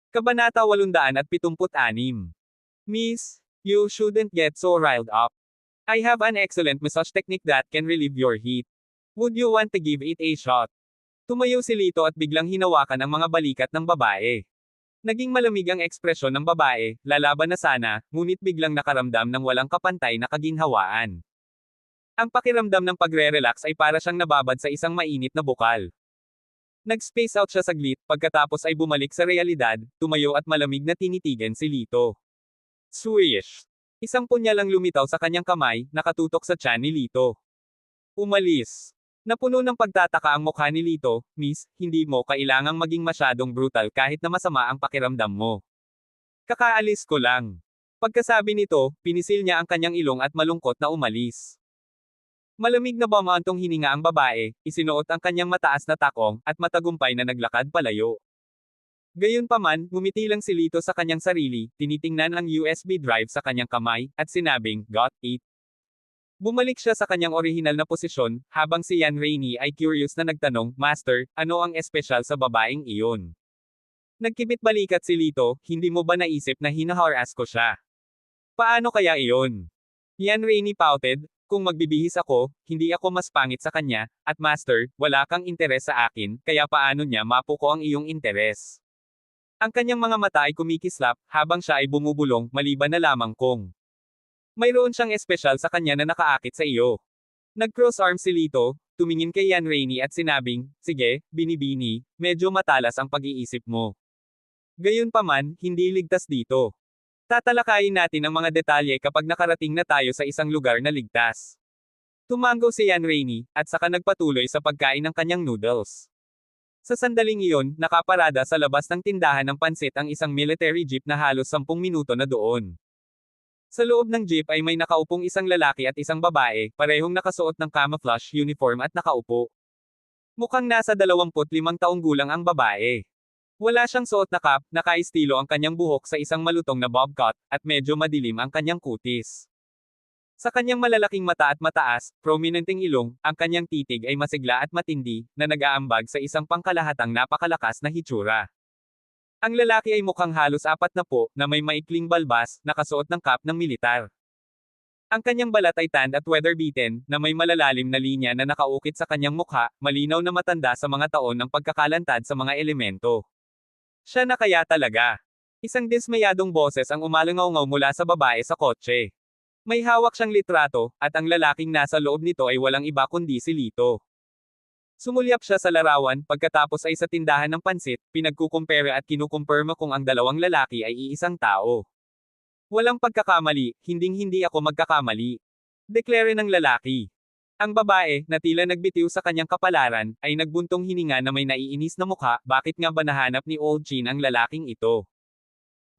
Kabanata 876. Miss, you shouldn't get so riled up. I have an excellent massage technique that can relieve your heat. Would you want to give it a shot? Tumayo si Lito at biglang hinawakan ang mga balikat ng babae. Naging malamig ang ekspresyon ng babae, lalaban na sana, ngunit biglang nakaramdam ng walang kapantay na kaginhawaan. Ang pakiramdam ng pagre-relax ay para siyang nababad sa isang mainit na bukal. Nag-space out siya saglit, pagkatapos ay bumalik sa realidad, tumayo at malamig na tinitigan si Lito. Swish! Isang punyal ang lumitaw sa kanyang kamay, nakatutok sa tiyan ni Lito. Umalis. Napuno ng pagtataka ang mukha ni Lito, Miss, hindi mo kailangang maging masyadong brutal kahit na masama ang pakiramdam mo. Kakaalis ko lang. Pagkasabi nito, pinisil niya ang kanyang ilong at malungkot na umalis. Malamig na bumantong hininga ang babae, isinuot ang kanyang mataas na takong, at matagumpay na naglakad palayo. Gayunpaman, ngumiti lang si Lito sa kanyang sarili, tinitingnan ang USB drive sa kanyang kamay, at sinabing, "Got it." Bumalik siya sa kanyang orihinal na posisyon, habang si Yan Rainey ay curious na nagtanong, "Master, ano ang espesyal sa babaeng iyon?" Nagkibit balikat si Lito, "Hindi mo ba naisip na hinaharas ko siya? Paano kaya iyon?" Yan Rainey pouted, "Kung magbibihis ako, hindi ako mas pangit sa kanya, at Master, wala kang interes sa akin, kaya paano niya mapuko ang iyong interes?" Ang kanyang mga mata ay kumikislap, habang siya ay bumubulong, maliban na lamang kung mayroon siyang espesyal sa kanya na nakaakit sa iyo. Nag-cross arms si Lito, tumingin kay Yan Rainey at sinabing, "Sige, binibini, medyo matalas ang pag-iisip mo. Gayunpaman, hindi ligtas dito. Tatalakayin natin ang mga detalye kapag nakarating na tayo sa isang lugar na ligtas." Tumango si Yan Rainey, at saka nagpatuloy sa pagkain ng kanyang noodles. Sa sandaling iyon, nakaparada sa labas ng tindahan ng pansit ang isang military jeep na halos 10 minuto na doon. Sa loob ng jeep ay may nakaupong isang lalaki at isang babae, parehong nakasuot ng camouflage uniform at nakaupo. Mukhang nasa 25 taong gulang ang babae. Wala siyang suot na cap, nakaistilo ang kanyang buhok sa isang malutong na bob cut, at medyo madilim ang kanyang kutis. Sa kanyang malalaking mata at mataas, prominenteng ilong, ang kanyang titig ay masigla at matindi, na nag-aambag sa isang pangkalahatang napakalakas na hitsura. Ang lalaki ay mukhang halos 40, na may maikling balbas, nakasuot ng cap ng militar. Ang kanyang balat ay tanned at weather-beaten, na may malalalim na linya na nakaukit sa kanyang mukha, malinaw na matanda sa mga taon ng pagkakalantad sa mga elemento. Siya na kaya talaga. Isang dismayadong boses ang umalangaw-ngaw mula sa babae sa kotse. May hawak siyang litrato, at ang lalaking nasa loob nito ay walang iba kundi si Lito. Sumulyap siya sa larawan, pagkatapos ay sa tindahan ng pansit, pinagkukumpara at kinukumpirma kung ang dalawang lalaki ay iisang tao. "Walang pagkakamali, hinding-hindi ako magkakamali," deklare ng lalaki. Ang babae, na tila nagbitiw sa kanyang kapalaran, ay nagbuntong hininga na may naiinis na mukha, bakit nga ba nahanap ni Old Chin ang lalaking ito?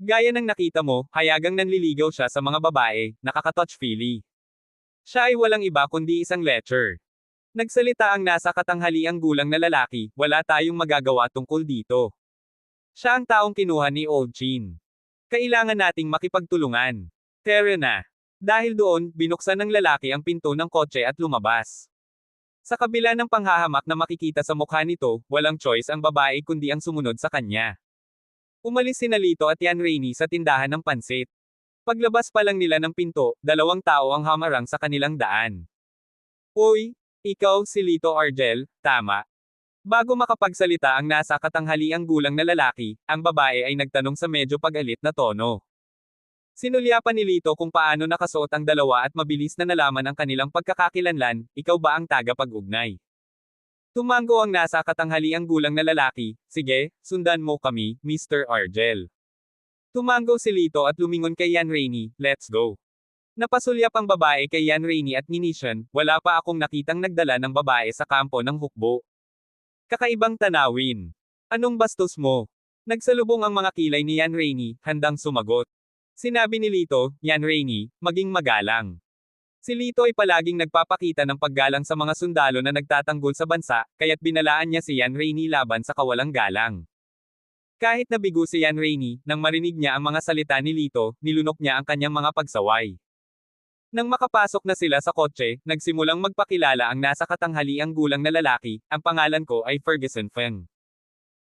Gaya ng nakita mo, hayagang nanliligaw siya sa mga babae, nakaka-touch-feely. Siya ay walang iba kundi isang lecher. Nagsalita ang nasa katanghaliang gulang na lalaki, "Wala tayong magagawa tungkol dito. Siya ang taong kinuha ni Old Chin. Kailangan nating makipagtulungan. Tara na." Dahil doon, binuksan ng lalaki ang pinto ng kotse at lumabas. Sa kabila ng panghahamak na makikita sa mukha nito, walang choice ang babae kundi ang sumunod sa kanya. Umalis sina Lito at Yan Rainey sa tindahan ng pansit. Paglabas pa lang nila ng pinto, dalawang tao ang hamarang sa kanilang daan. "Uy, ikaw si Lito Argel, tama?" Bago makapagsalita ang nasa katanghaliang gulang na lalaki, ang babae ay nagtanong sa medyo pag-alit na tono. Sinulyapan ni Lito kung paano nakasuot ang dalawa at mabilis na nalaman ang kanilang pagkakakilanlan, "Ikaw ba ang tagapag-ugnay?" Tumango ang nasa katanghaliang gulang na lalaki, "Sige, sundan mo kami, Mr. Argel." Tumango si Lito at lumingon kay Yan Rainey, "Let's go." Napasulyap ang babae kay Yan Rainey at nginisyan, "Wala pa akong nakitang nagdala ng babae sa kampo ng hukbo. Kakaibang tanawin. Anong bastos mo?" Nagsalubong ang mga kilay ni Yan Rainey, handang sumagot. Sinabi ni Lito, "Yan Rainey, maging magalang." Si Lito ay palaging nagpapakita ng paggalang sa mga sundalo na nagtatanggol sa bansa, kaya't binalaan niya si Yan Rainey laban sa kawalang galang. Kahit nabigo si Yan Rainey, nang marinig niya ang mga salita ni Lito, nilunok niya ang kanyang mga pagsaway. Nang makapasok na sila sa kotse, nagsimulang magpakilala ang nasa katanghaliang gulang na lalaki, "Ang pangalan ko ay Ferguson Feng.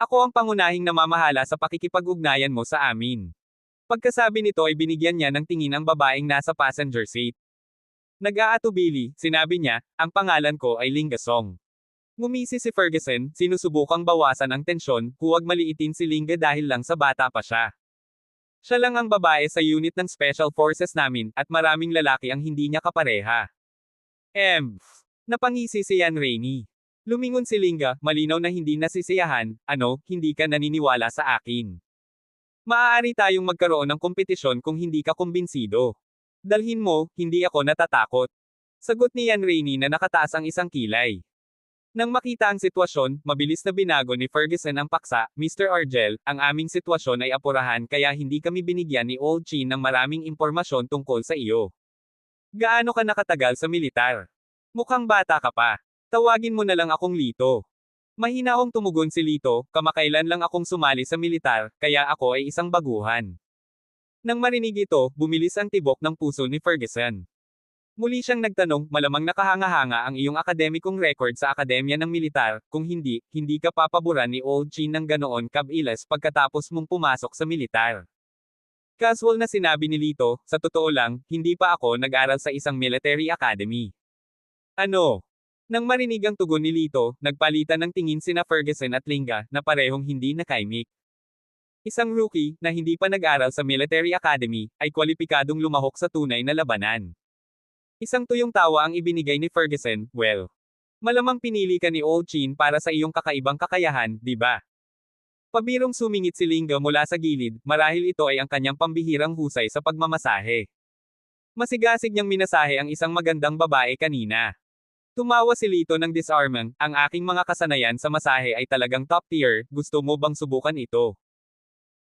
Ako ang pangunahing namamahala sa pakikipag-ugnayan mo sa amin. Pagkasabi nito ay binigyan niya ng tingin ang babaeng nasa passenger seat. Nag-aatubili, sinabi niya, ang pangalan ko ay Lingasong. Ngumisi si Ferguson, sinusubukang bawasan ang tensyon, huwag maliitin si Linga dahil lang sa bata pa siya. Siya lang ang babae sa unit ng Special Forces namin, at maraming lalaki ang hindi niya kapareha. Napangisi si Yan Rainey. Lumingon si Linga, malinaw na hindi nasisiyahan, hindi ka naniniwala sa akin. Maaari tayong magkaroon ng kompetisyon kung hindi ka kumbinsido. Dalhin mo, hindi ako natatakot. Sagot ni Yan Rainey na nakataas ang isang kilay. Nang makita ang sitwasyon, mabilis na binago ni Ferguson ang paksa, Mr. Argel, ang aming sitwasyon ay apurahan kaya hindi kami binigyan ni Old Chin ng maraming impormasyon tungkol sa iyo. Gaano ka nakatagal sa militar? Mukhang bata ka pa. Tawagin mo na lang akong Lito. Mahina akong tumugon si Lito, kamakailan lang akong sumali sa militar, kaya ako ay isang baguhan. Nang marinig ito, bumilis ang tibok ng puso ni Ferguson. Muli siyang nagtanong, malamang nakahanga-hanga ang iyong akademikong record sa Akademya ng Militar, kung hindi, hindi ka papaboran ni Old Chin ng ganoon kabilas pagkatapos mong pumasok sa militar. Casual na sinabi ni Lito, sa totoo lang, hindi pa ako nag-aral sa isang military academy. Ano? Nang marinig ang tugon ni Lito, nagpalitan ng tingin sina Ferguson at Linga, na parehong hindi nakaimik. Isang rookie, na hindi pa nag-aral sa military academy, ay kwalipikadong lumahok sa tunay na labanan. Isang tuyong tawa ang ibinigay ni Ferguson, well. Malamang pinili ka ni Old Chin para sa iyong kakaibang kakayahan, di ba? Pabirong sumingit si Linga mula sa gilid, marahil ito ay ang kanyang pambihirang husay sa pagmamasahe. Masigasig niyang minasahe ang isang magandang babae kanina. Tumawa si Lito ng disarming, ang aking mga kasanayan sa masahe ay talagang top tier, gusto mo bang subukan ito?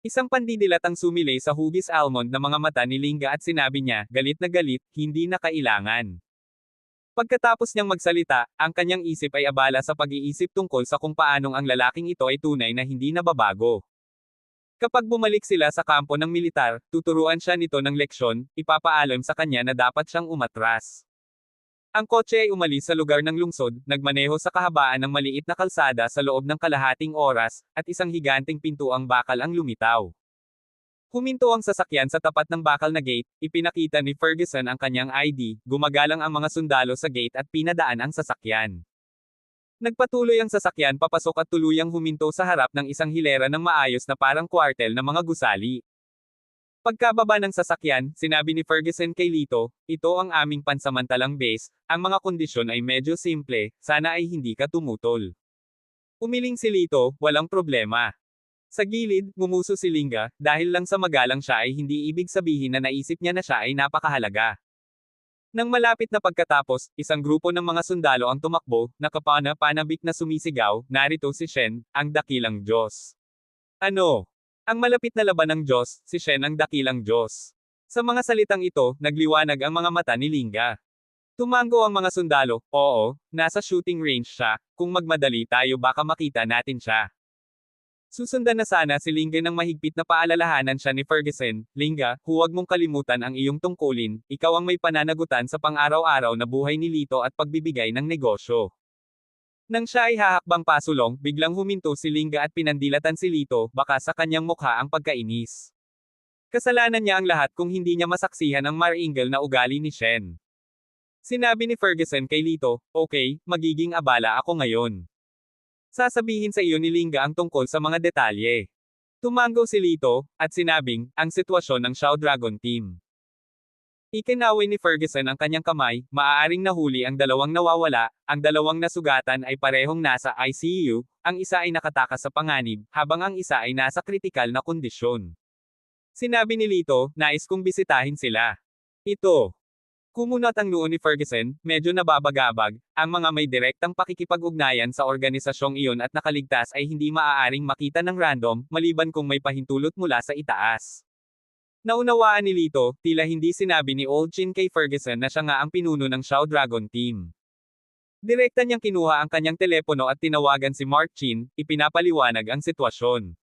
Isang pandidilat ang sumilay sa hugis almond na mga mata ni Linga at sinabi niya, galit na galit, hindi na kailangan. Pagkatapos niyang magsalita, ang kanyang isip ay abala sa pag-iisip tungkol sa kung paanong ang lalaking ito ay tunay na hindi nababago. Kapag bumalik sila sa kampo ng militar, tuturuan siya nito ng leksyon, ipapaalam sa kanya na dapat siyang umatras. Ang kotse ay umalis sa lugar ng lungsod, nagmaneho sa kahabaan ng maliit na kalsada sa loob ng kalahating oras, at isang higanting pintuang bakal ang lumitaw. Huminto ang sasakyan sa tapat ng bakal na gate, ipinakita ni Ferguson ang kanyang ID, gumagalang ang mga sundalo sa gate at pinadaan ang sasakyan. Nagpatuloy ang sasakyan papasok at tuluyang huminto sa harap ng isang hilera ng maayos na parang kwartel ng mga gusali. Pagkababa ng sasakyan, sinabi ni Ferguson kay Lito, ito ang aming pansamantalang base, ang mga kondisyon ay medyo simple, sana ay hindi ka tumutol. Umiling si Lito, walang problema. Sa gilid, ngumuso si Linga, dahil lang sa magalang siya ay hindi ibig sabihin na naisip niya na siya ay napakahalaga. Nang malapit na pagkatapos, isang grupo ng mga sundalo ang tumakbo, nakapana-panabik na sumisigaw, narito si Shen, ang dakilang Diyos. Ano? Ang malapit na laban ng Diyos, si Shen ang dakilang Diyos. Sa mga salitang ito, nagliwanag ang mga mata ni Linga. Tumango ang mga sundalo, oo, nasa shooting range siya, kung magmadali tayo baka makita natin siya. Susundan na sana si Linga ng mahigpit na paalalahanan siya ni Ferguson, Linga, huwag mong kalimutan ang iyong tungkulin, ikaw ang may pananagutan sa pang-araw-araw na buhay ni Lito at pagbibigay ng negosyo. Nang siya ay hahakbang pasulong, biglang huminto si Linga at pinandilatan si Lito, baka sa kanyang mukha ang pagkainis. Kasalanan niya ang lahat kung hindi niya masaksihan ang maringal na ugali ni Shen. Sinabi ni Ferguson kay Lito, okay, magiging abala ako ngayon. Sasabihin sa iyo ni Linga ang tungkol sa mga detalye. Tumango si Lito, at sinabing, ang sitwasyon ng Shao Dragon Team. Ikinaway ni Ferguson ang kanyang kamay, maaaring nahuli ang dalawang nawawala, ang dalawang nasugatan ay parehong nasa ICU, ang isa ay nakatakas sa panganib, habang ang isa ay nasa kritikal na kondisyon. Sinabi ni Lito, nais kong bisitahin sila. Ito. Kumunat ang noo ni Ferguson, medyo nababagabag, ang mga may direktang pakikipag-ugnayan sa organisasyong iyon at nakaligtas ay hindi maaaring makita ng random, maliban kung may pahintulot mula sa itaas. Naunawaan ni Lito, tila hindi sinabi ni Old Chin kay Ferguson na siya nga ang pinuno ng Shao Dragon Team. Direkta niyang kinuha ang kanyang telepono at tinawagan si Mark Chin, ipinapaliwanag ang sitwasyon.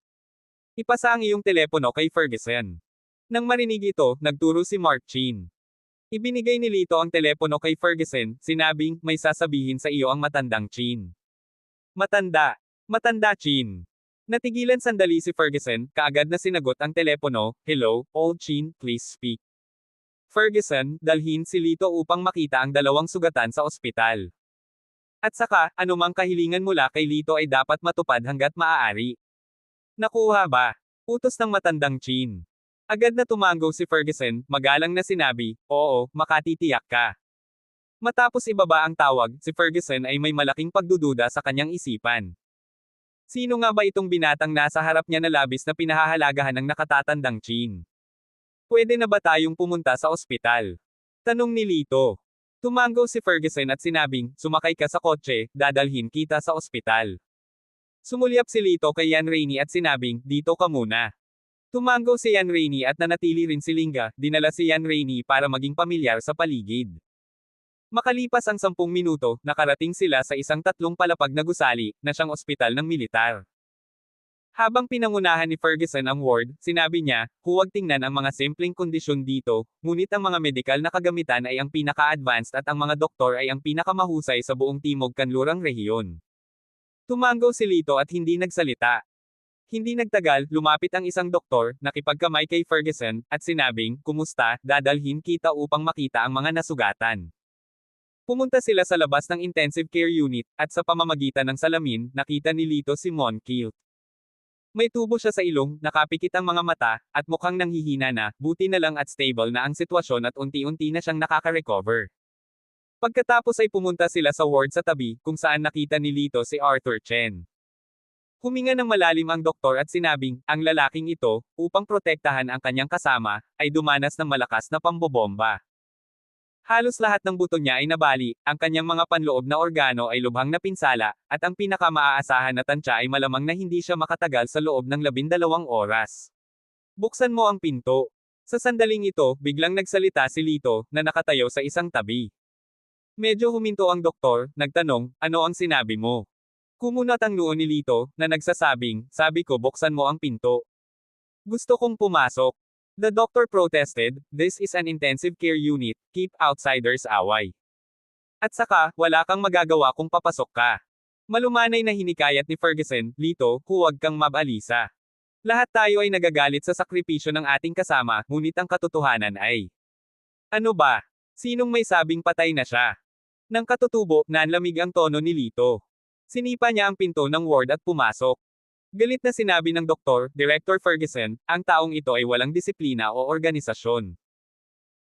Ipasa ang iyong telepono kay Ferguson. Nang marinig ito, nagturo si Mark Chin. Ibinigay ni Lito ang telepono kay Ferguson, sinabing, may sasabihin sa iyo ang matandang Chin. Matanda. Matanda Chin. Natigilan sandali si Ferguson, kaagad na sinagot ang telepono, "Hello, Old Chin, please speak." Ferguson, dalhin si Lito upang makita ang dalawang sugatan sa ospital. At saka, anumang kahilingan mula kay Lito ay dapat matupad hanggat maaari. Nakuha ba? Utos ng matandang Chin. Agad na tumango si Ferguson, magalang na sinabi, "Oo, makatitiyak ka." Matapos ibaba ang tawag, si Ferguson ay may malaking pagdududa sa kanyang isipan. Sino nga ba itong binatang nasa harap niya na labis na pinahahalagahan ng nakatatandang Chin? Pwede na ba tayong pumunta sa ospital? Tanong ni Lito. Tumango si Ferguson at sinabing, "Sumakay ka sa kotse, dadalhin kita sa ospital." Sumulyap si Lito kay Yan Rainey at sinabing, "Dito ka muna." Tumango si Yan Rainey at nanatili rin si Linga, dinala si Yan Rainey para maging pamilyar sa paligid. Makalipas ang 10 minuto, nakarating sila sa isang 3 palapag na gusali, na siyang ospital ng militar. Habang pinangunahan ni Ferguson ang ward, sinabi niya, "Huwag tingnan ang mga simpleng kondisyon dito, ngunit ang mga medikal na kagamitan ay ang pinaka-advanced at ang mga doktor ay ang pinakamahusay sa buong Timog Kanlurang rehiyon." Tumango si Lito at hindi nagsalita. Hindi nagtagal, lumapit ang isang doktor, nakipagkamay kay Ferguson, at sinabing, "Kumusta, dadalhin kita upang makita ang mga nasugatan." Pumunta sila sa labas ng intensive care unit, at sa pamamagitan ng salamin, nakita ni Lito si Monkilt. May tubo siya sa ilong, nakapikit ang mga mata, at mukhang nanghihina na, buti na lang at stable na ang sitwasyon at unti-unti na siyang nakaka-recover. Pagkatapos ay pumunta sila sa ward sa tabi, kung saan nakita ni Lito si Arthur Chen. Huminga ng malalim ang doktor at sinabing, ang lalaking ito, upang protektahan ang kanyang kasama, ay dumanas ng malakas na pambobomba. Halos lahat ng buto niya ay nabali, ang kanyang mga panloob na organo ay lubhang napinsala, at ang pinakamaaasahan na tansya ay malamang na hindi siya makatagal sa loob ng 12 oras. Buksan mo ang pinto. Sa sandaling ito, biglang nagsalita si Lito, na nakatayo sa isang tabi. Medyo huminto ang doktor, nagtanong, "Ano ang sinabi mo?" Kumunat ang noo ni Lito, na nagsasabing, "Sabi ko buksan mo ang pinto. Gusto kong pumasok." The doctor protested, "This is an intensive care unit, keep outsiders away. At saka, wala kang magagawa kung papasok ka." Malumanay na hinikayat ni Ferguson, "Lito, huwag kang mabalisa. Lahat tayo ay nagagalit sa sakripisyo ng ating kasama, ngunit ang katotohanan ay, ano ba? Sinong may sabing patay na siya?" Nang katutubo, nanlamig ang tono ni Lito. Sinipa niya ang pinto ng ward at pumasok. Galit na sinabi ng doktor, Director Ferguson, "Ang taong ito ay walang disiplina o organisasyon.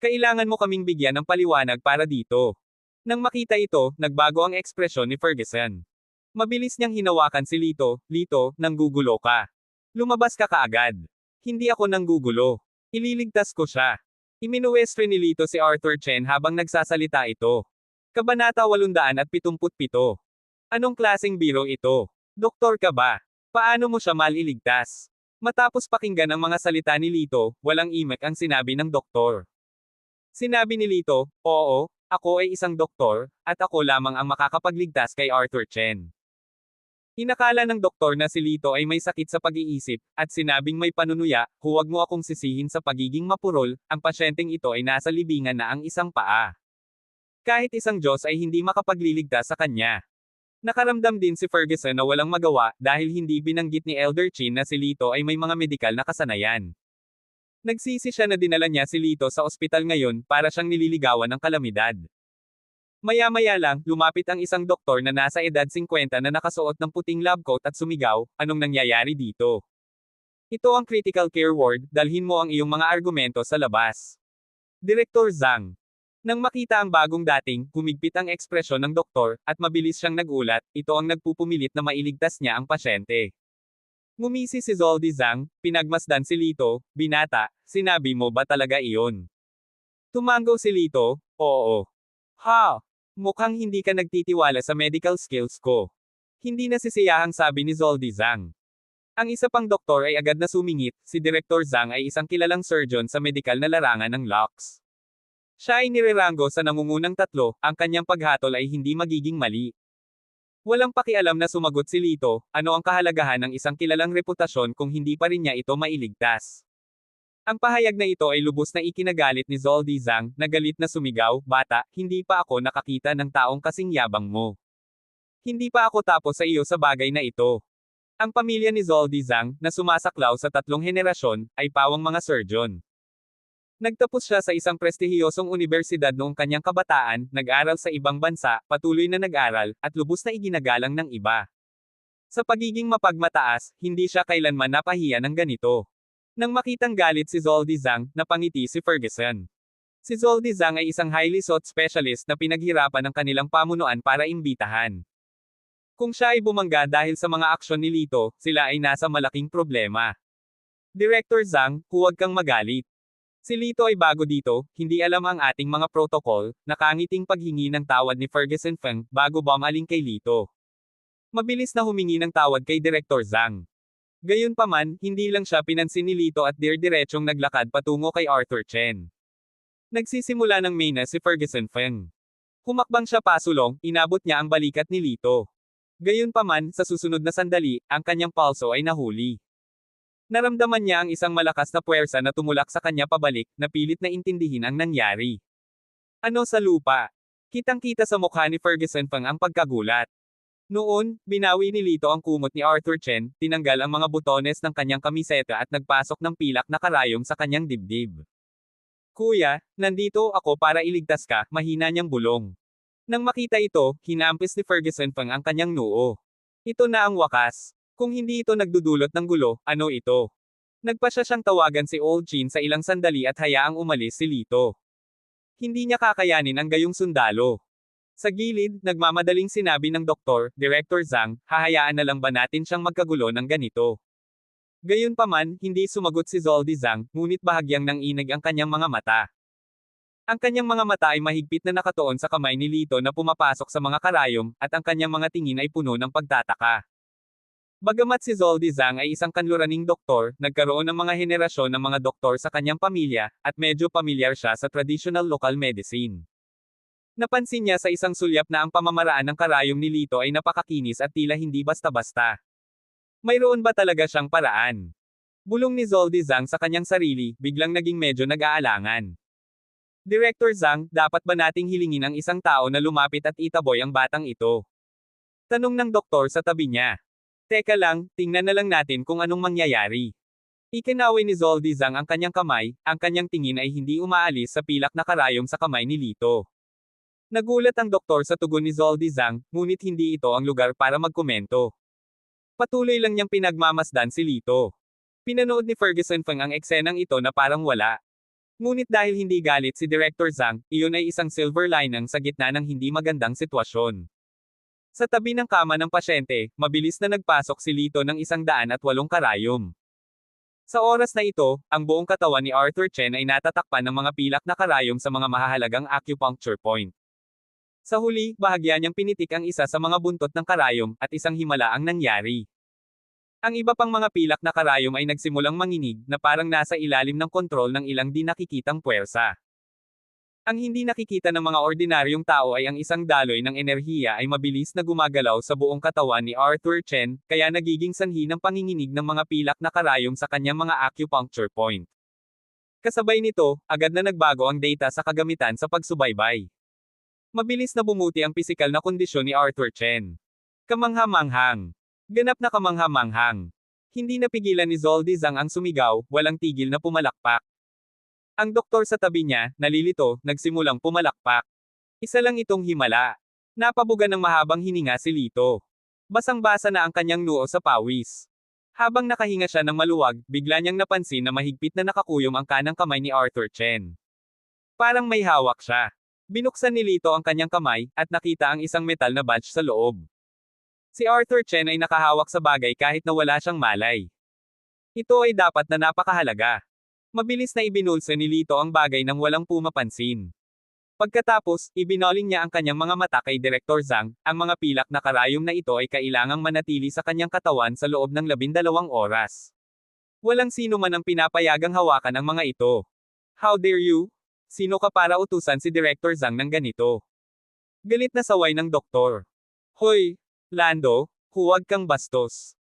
Kailangan mo kaming bigyan ng paliwanag para dito." Nang makita ito, nagbago ang ekspresyon ni Ferguson. Mabilis niyang hinawakan si Lito, "Lito, nanggugulo ka. Lumabas ka kaagad." "Hindi ako nanggugulo. Ililigtas ko siya." Iminuwestro ni Lito si Arthur Chen habang nagsasalita ito. Kabanata 877. Anong klaseng biro ito? Doktor ka ba? Paano mo siya maliligtas? Matapos pakinggan ang mga salita ni Lito, walang imek ang sinabi ng doktor. Sinabi ni Lito, "Oo, ako ay isang doktor, at ako lamang ang makakapagligtas kay Arthur Chen." Inakala ng doktor na si Lito ay may sakit sa pag-iisip, at sinabing may panunuya, "Huwag mo akong sisihin sa pagiging mapurol, ang pasyenteng ito ay nasa libingan na ang isang paa. Kahit isang Diyos ay hindi makapagliligtas sa kanya." Nakaramdam din si Ferguson na walang magawa, dahil hindi binanggit ni Elder Chin na si Lito ay may mga medikal na kasanayan. Nagsisi siya na dinala niya si Lito sa ospital ngayon, para siyang nililigawan ng kalamidad. Maya-maya lang, lumapit ang isang doktor na nasa edad 50 na nakasuot ng puting lab coat at sumigaw, "Anong nangyayari dito? Ito ang critical care ward, dalhin mo ang iyong mga argumento sa labas." Direktor Zhang. Nang makita ang bagong dating, humigpit ang ekspresyon ng doktor, at mabilis siyang nagulat, ito ang nagpupumilit na mailigtas niya ang pasyente. Ngumisi si Zoldy Zhang, pinagmasdan si Lito, "Binata, sinabi mo ba talaga iyon?" Tumango si Lito, "Oo." "Ha? Mukhang hindi ka nagtitiwala sa medical skills ko." Hindi nasisiyahang sabi ni Zoldy Zhang. Ang isa pang doktor ay agad na sumingit, si Direktor Zhang ay isang kilalang surgeon sa medikal na larangan ng LOX. Siya ay nirerango sa nangungunang 3, ang kanyang paghatol ay hindi magiging mali. Walang pakialam na sumagot si Lito, ano ang kahalagahan ng isang kilalang reputasyon kung hindi pa rin niya ito mailigtas. Ang pahayag na ito ay lubos na ikinagalit ni Zoldy Zhang, na galit na sumigaw, "Bata, hindi pa ako nakakita ng taong kasing yabang mo. Hindi pa ako tapos sa iyo sa bagay na ito." Ang pamilya ni Zoldy Zhang, na sumasaklaw sa 3 henerasyon, ay pawang mga surgeon. Nagtapos siya sa isang prestihiyosong unibersidad noong kanyang kabataan, nag-aral sa ibang bansa, patuloy na nag-aral, at lubos na iginagalang ng iba. Sa pagiging mapagmataas, hindi siya kailanman napahiya ng ganito. Nang makitang galit si Zoldy Zhang, napangiti si Ferguson. Si Zoldy Zhang ay isang highly sought specialist na pinaghirapan ng kanilang pamunuan para imbitahan. Kung siya ay bumangga dahil sa mga aksyon ni Lito, sila ay nasa malaking problema. Director Zhang, huwag kang magalit. Si Lito ay bago dito, hindi alam ang ating mga protocol, nakangiting paghingi ng tawad ni Ferguson Feng, bago bumaling kay Lito. Mabilis na humingi ng tawad kay Director Zhang. Gayunpaman, hindi lang siya pinansin ni Lito at diretsyong naglakad patungo kay Arthur Chen. Nagsisimula ng mena si Ferguson Feng. Humakbang siya pasulong, inabot niya ang balikat ni Lito. Gayunpaman, sa susunod na sandali, ang kanyang pulso ay nahuli. Naramdaman niya ang isang malakas na puwersa na tumulak sa kanya pabalik, na pilit na intindihin ang nangyari. Ano sa lupa? Kitang-kita sa mukha ni Ferguson Feng ang pagkagulat. Noon, binawi ni Lito ang kumot ni Arthur Chen, tinanggal ang mga butones ng kanyang kamiseta at nagpasok ng pilak na karayom sa kanyang dibdib. Kuya, nandito ako para iligtas ka, mahina niyang bulong. Nang makita ito, hinampis ni Ferguson Feng ang kanyang noo. Ito na ang wakas. Kung hindi ito nagdudulot ng gulo, ano ito? Nagpasya siyang tawagan si Old Chin sa ilang sandali at hayaang umalis si Lito. Hindi niya kakayanin ang gayong sundalo. Sa gilid, nagmamadaling sinabi ng doktor, Director Zhang, hahayaan na lang ba natin siyang magkagulo ng ganito? Gayunpaman, hindi sumagot si Zoldy Zhang, ngunit bahagyang nanginig ang kanyang mga mata. Ang kanyang mga mata ay mahigpit na nakatuon sa kamay ni Lito na pumapasok sa mga karayom, at ang kanyang mga tingin ay puno ng pagtataka. Bagamat si Zoldy Zhang ay isang kanluraning doktor, nagkaroon ng mga henerasyon ng mga doktor sa kanyang pamilya, at medyo pamilyar siya sa traditional local medicine. Napansin niya sa isang sulyap na ang pamamaraan ng karayom ni Lito ay napakakinis at tila hindi basta-basta. Mayroon ba talaga siyang paraan? Bulong ni Zoldy Zhang sa kanyang sarili, biglang naging medyo nag-aalangan. Director Zhang, dapat ba nating hilingin ang isang tao na lumapit at itaboy ang batang ito? Tanong ng doktor sa tabi niya. Teka lang, tingnan na lang natin kung anong mangyayari. Ikinaway ni Zoldy Zhang ang kanyang kamay, ang kanyang tingin ay hindi umaalis sa pilak na karayom sa kamay ni Lito. Nagulat ang doktor sa tugon ni Zoldy Zhang, ngunit hindi ito ang lugar para magkomento. Patuloy lang niyang pinagmamasdan si Lito. Pinanood ni Ferguson Feng ang eksenang ito na parang wala. Ngunit dahil hindi galit si Director Zhang, iyon ay isang silver lining sa gitna ng hindi magandang sitwasyon. Sa tabi ng kama ng pasyente, mabilis na nagpasok si Lito ng 108 karayom. Sa oras na ito, ang buong katawan ni Arthur Chen ay natatakpan ng mga pilak na karayom sa mga mahahalagang acupuncture point. Sa huli, bahagya niyang pinitik ang isa sa mga buntot ng karayom, at isang himala ang nangyari. Ang iba pang mga pilak na karayom ay nagsimulang manginig, na parang nasa ilalim ng kontrol ng ilang di nakikitang puwersa. Ang hindi nakikita ng mga ordinaryong tao ay ang isang daloy ng enerhiya ay mabilis na gumagalaw sa buong katawan ni Arthur Chen, kaya nagiging sanhi ng panginginig ng mga pilak na karayom sa kanyang mga acupuncture point. Kasabay nito, agad na nagbago ang data sa kagamitan sa pagsubaybay. Mabilis na bumuti ang pisikal na kondisyon ni Arthur Chen. Kamangha-manghang. Ganap na kamangha-manghang. Hindi napigilan ni Zoldy Zhang ang sumigaw, walang tigil na pumalakpak. Ang doktor sa tabi niya, nalilito, nagsimulang pumalakpak. Isa lang itong himala. Napabugan ng mahabang hininga si Lito. Basang-basa na ang kanyang noo sa pawis. Habang nakahinga siya ng maluwag, bigla niyang napansin na mahigpit na nakakuyom ang kanang kamay ni Arthur Chen. Parang may hawak siya. Binuksan ni Lito ang kanyang kamay, at nakita ang isang metal na badge sa loob. Si Arthur Chen ay nakahawak sa bagay kahit na wala siyang malay. Ito ay dapat na napakahalaga. Mabilis na ibinulsa ni Lito ang bagay nang walang pumapansin. Pagkatapos, ibinoling niya ang kanyang mga mata kay Director Zhang, ang mga pilak na karayom na ito ay kailangang manatili sa kanyang katawan sa loob ng 12 oras. Walang sino man ang pinapayagang hawakan ang mga ito. How dare you? Sino ka para utusan si Director Zhang ng ganito? Galit na saway ng doktor. Hoy, Lando, huwag kang bastos.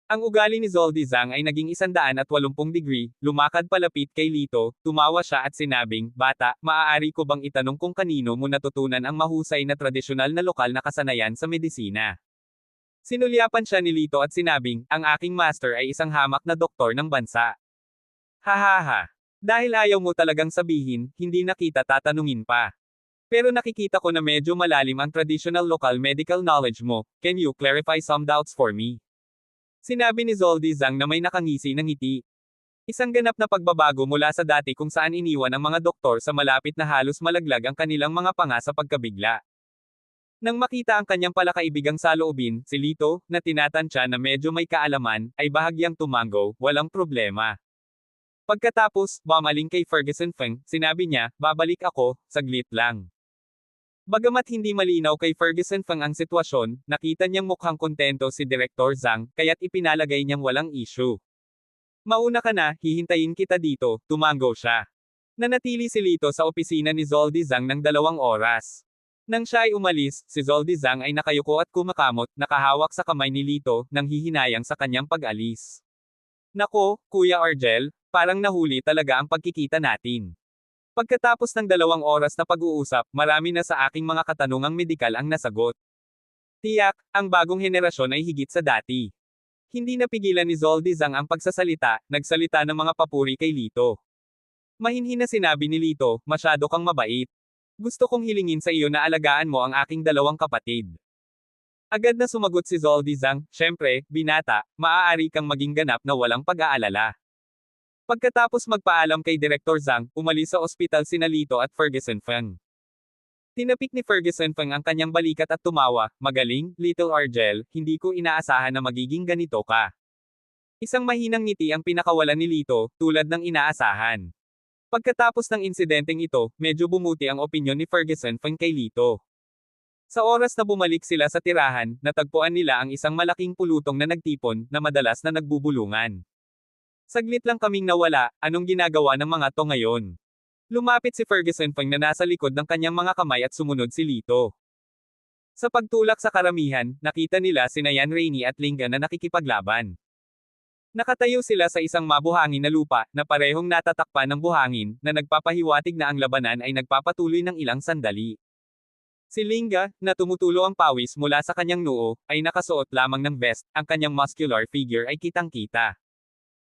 Ang ugali ni Zoldy Zhang ay naging 180 degree, lumakad palapit kay Lito, tumawa siya at sinabing, Bata, maaari ko bang itanong kung kanino mo natutunan ang mahusay na tradisyonal na lokal na kasanayan sa medisina? Sinulyapan siya ni Lito at sinabing, ang aking master ay isang hamak na doktor ng bansa. Hahaha. Dahil ayaw mo talagang sabihin, hindi na kita tatanungin pa. Pero nakikita ko na medyo malalim ang traditional local medical knowledge mo, can you clarify some doubts for me? Sinabi ni Zoldy Zhang na may nakangisi ng ngiti. Isang ganap na pagbabago mula sa dati kung saan iniwan ang mga doktor sa malapit na halos malaglag ang kanilang mga panga sa pagkabigla. Nang makita ang kanyang palakaibigang saloobin, si Lito, na tinatansya na medyo may kaalaman, ay bahagyang tumango, walang problema. Pagkatapos, bumaling kay Ferguson Feng, sinabi niya, babalik ako, saglit lang. Bagamat hindi malinaw kay Ferguson Feng ang sitwasyon, nakita niyang mukhang kontento si Direktor Zhang, kaya't ipinalagay niyang walang issue. Mauna ka na, hihintayin kita dito, tumango siya. Nanatili si Lito sa opisina ni Zoldy Zhang ng 2 oras. Nang siya ay umalis, si Zoldy Zhang ay nakayuko at kumakamot, nakahawak sa kamay ni Lito, nang hihinayang sa kanyang pag-alis. Nako, Kuya Argel, parang nahuli talaga ang pagkikita natin. Pagkatapos ng 2 oras na pag-uusap, marami na sa aking mga katanungang medikal ang nasagot. Tiyak, ang bagong henerasyon ay higit sa dati. Hindi napigilan ni Zoldy Zhang ang pagsasalita, nagsalita ng mga papuri kay Lito. Mahinhin na sinabi ni Lito, masyado kang mabait. Gusto kong hilingin sa iyo na alagaan mo ang aking 2 kapatid. Agad na sumagot si Zoldy Zhang, syempre, binata, maaari kang maging ganap na walang pag-aalala. Pagkatapos magpaalam kay Direktor Zhang, umalis sa ospital sina Lito at Ferguson Feng. Tinapik ni Ferguson Feng ang kanyang balikat at tumawa, magaling, Little Argel, hindi ko inaasahan na magiging ganito ka. Isang mahinang ngiti ang pinakawalan ni Lito, tulad ng inaasahan. Pagkatapos ng insidenteng ito, medyo bumuti ang opinyon ni Ferguson Feng kay Lito. Sa oras na bumalik sila sa tirahan, natagpuan nila ang isang malaking pulutong na nagtipon, na madalas na nagbubulungan. Saglit lang kaming nawala, anong ginagawa ng mga to ngayon? Lumapit si Ferguson Feng na nasa likod ng kanyang mga kamay at sumunod si Lito. Sa pagtulak sa karamihan, nakita nila sina Yan Rainey at Lingga na nakikipaglaban. Nakatayo sila sa isang mabuhangin na lupa, na parehong natatakpan ng buhangin, na nagpapahiwatig na ang labanan ay nagpapatuloy ng ilang sandali. Si Lingga, na tumutulo ang pawis mula sa kanyang noo, ay nakasuot lamang ng vest, ang kanyang muscular figure ay kitang-kita.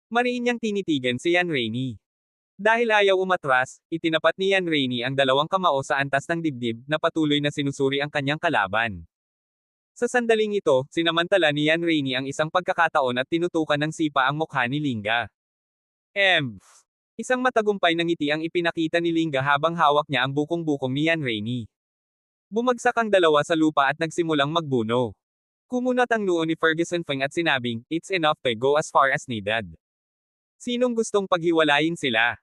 Mariin niyang tinitigan si Yan Rainey. Dahil ayaw umatras, itinapat ni Yan Rainey ang 2 kamao sa antas ng dibdib, na patuloy na sinusuri ang kanyang kalaban. Sa sandaling ito, sinamantala ni Yan Rainey ang isang pagkakataon at tinutukan ng sipa ang mukha ni Lingga. Isang matagumpay na ngiti ang ipinakita ni Lingga habang hawak niya ang bukong-bukong ni Yan Rainey. Bumagsak ang 2 sa lupa at nagsimulang magbuno. Kumunat ang noo ni Ferguson Feng at sinabing, it's enough to go as far as needed. Sinong gustong paghiwalayin sila?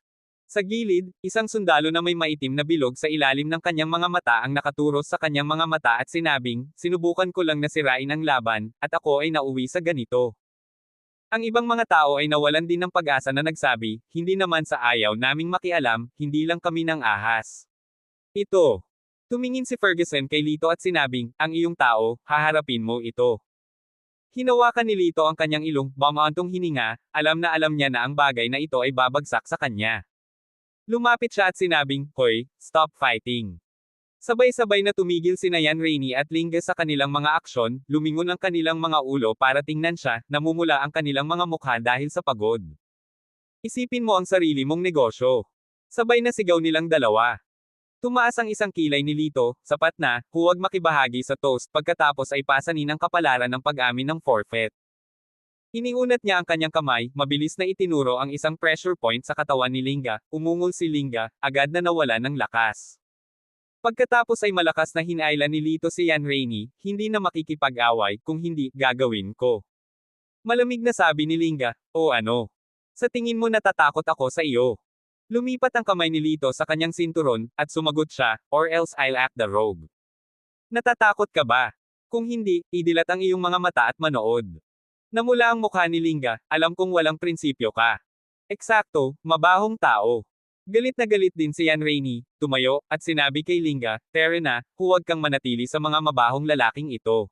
Sa gilid, isang sundalo na may maitim na bilog sa ilalim ng kanyang mga mata ang nakaturos sa kanyang mga mata at sinabing, sinubukan ko lang na sirain ang laban, at ako ay nauwi sa ganito. Ang ibang mga tao ay nawalan din ng pag-asa na nagsabi, hindi naman sa ayaw naming makialam, hindi lang kami ng ahas. Ito. Tumingin si Ferguson kay Lito at sinabing, ang iyong tao, haharapin mo ito. Hinawakan ni Lito ang kanyang ilong, bumantong hininga, alam na alam niya na ang bagay na ito ay babagsak sa kanya. Lumapit siya at sinabing, hoy, stop fighting. Sabay-sabay na tumigil sina Yan Rainey at Lingga sa kanilang mga aksyon, lumingon ang kanilang mga ulo para tingnan siya, namumula ang kanilang mga mukha dahil sa pagod. Isipin mo ang sarili mong negosyo. Sabay na sigaw nilang dalawa. Tumaas ang isang kilay ni Lito, sapat na, huwag makibahagi sa toast pagkatapos ay pasanin ang kapalaran ng pag-amin ng forfeit. Iniunat niya ang kanyang kamay, mabilis na itinuro ang isang pressure point sa katawan ni Lingga, umungol si Lingga, agad na nawala ng lakas. Pagkatapos ay malakas na hinailan ni Lito si Yan Rainey, hindi na makikipag-away, kung hindi, gagawin ko. Malamig na sabi ni Lingga, o ano? Sa tingin mo natatakot ako sa iyo? Lumipat ang kamay ni Lito sa kanyang sinturon, at sumagot siya, or else I'll act the rogue. Natatakot ka ba? Kung hindi, idilat ang iyong mga mata at manood. Namula ang mukha ni Lingga, alam kong walang prinsipyo ka. Eksakto, mabahong tao. Galit na galit din si Yan Rainey, tumayo, at sinabi kay Lingga, Tere na, huwag kang manatili sa mga mabahong lalaking ito.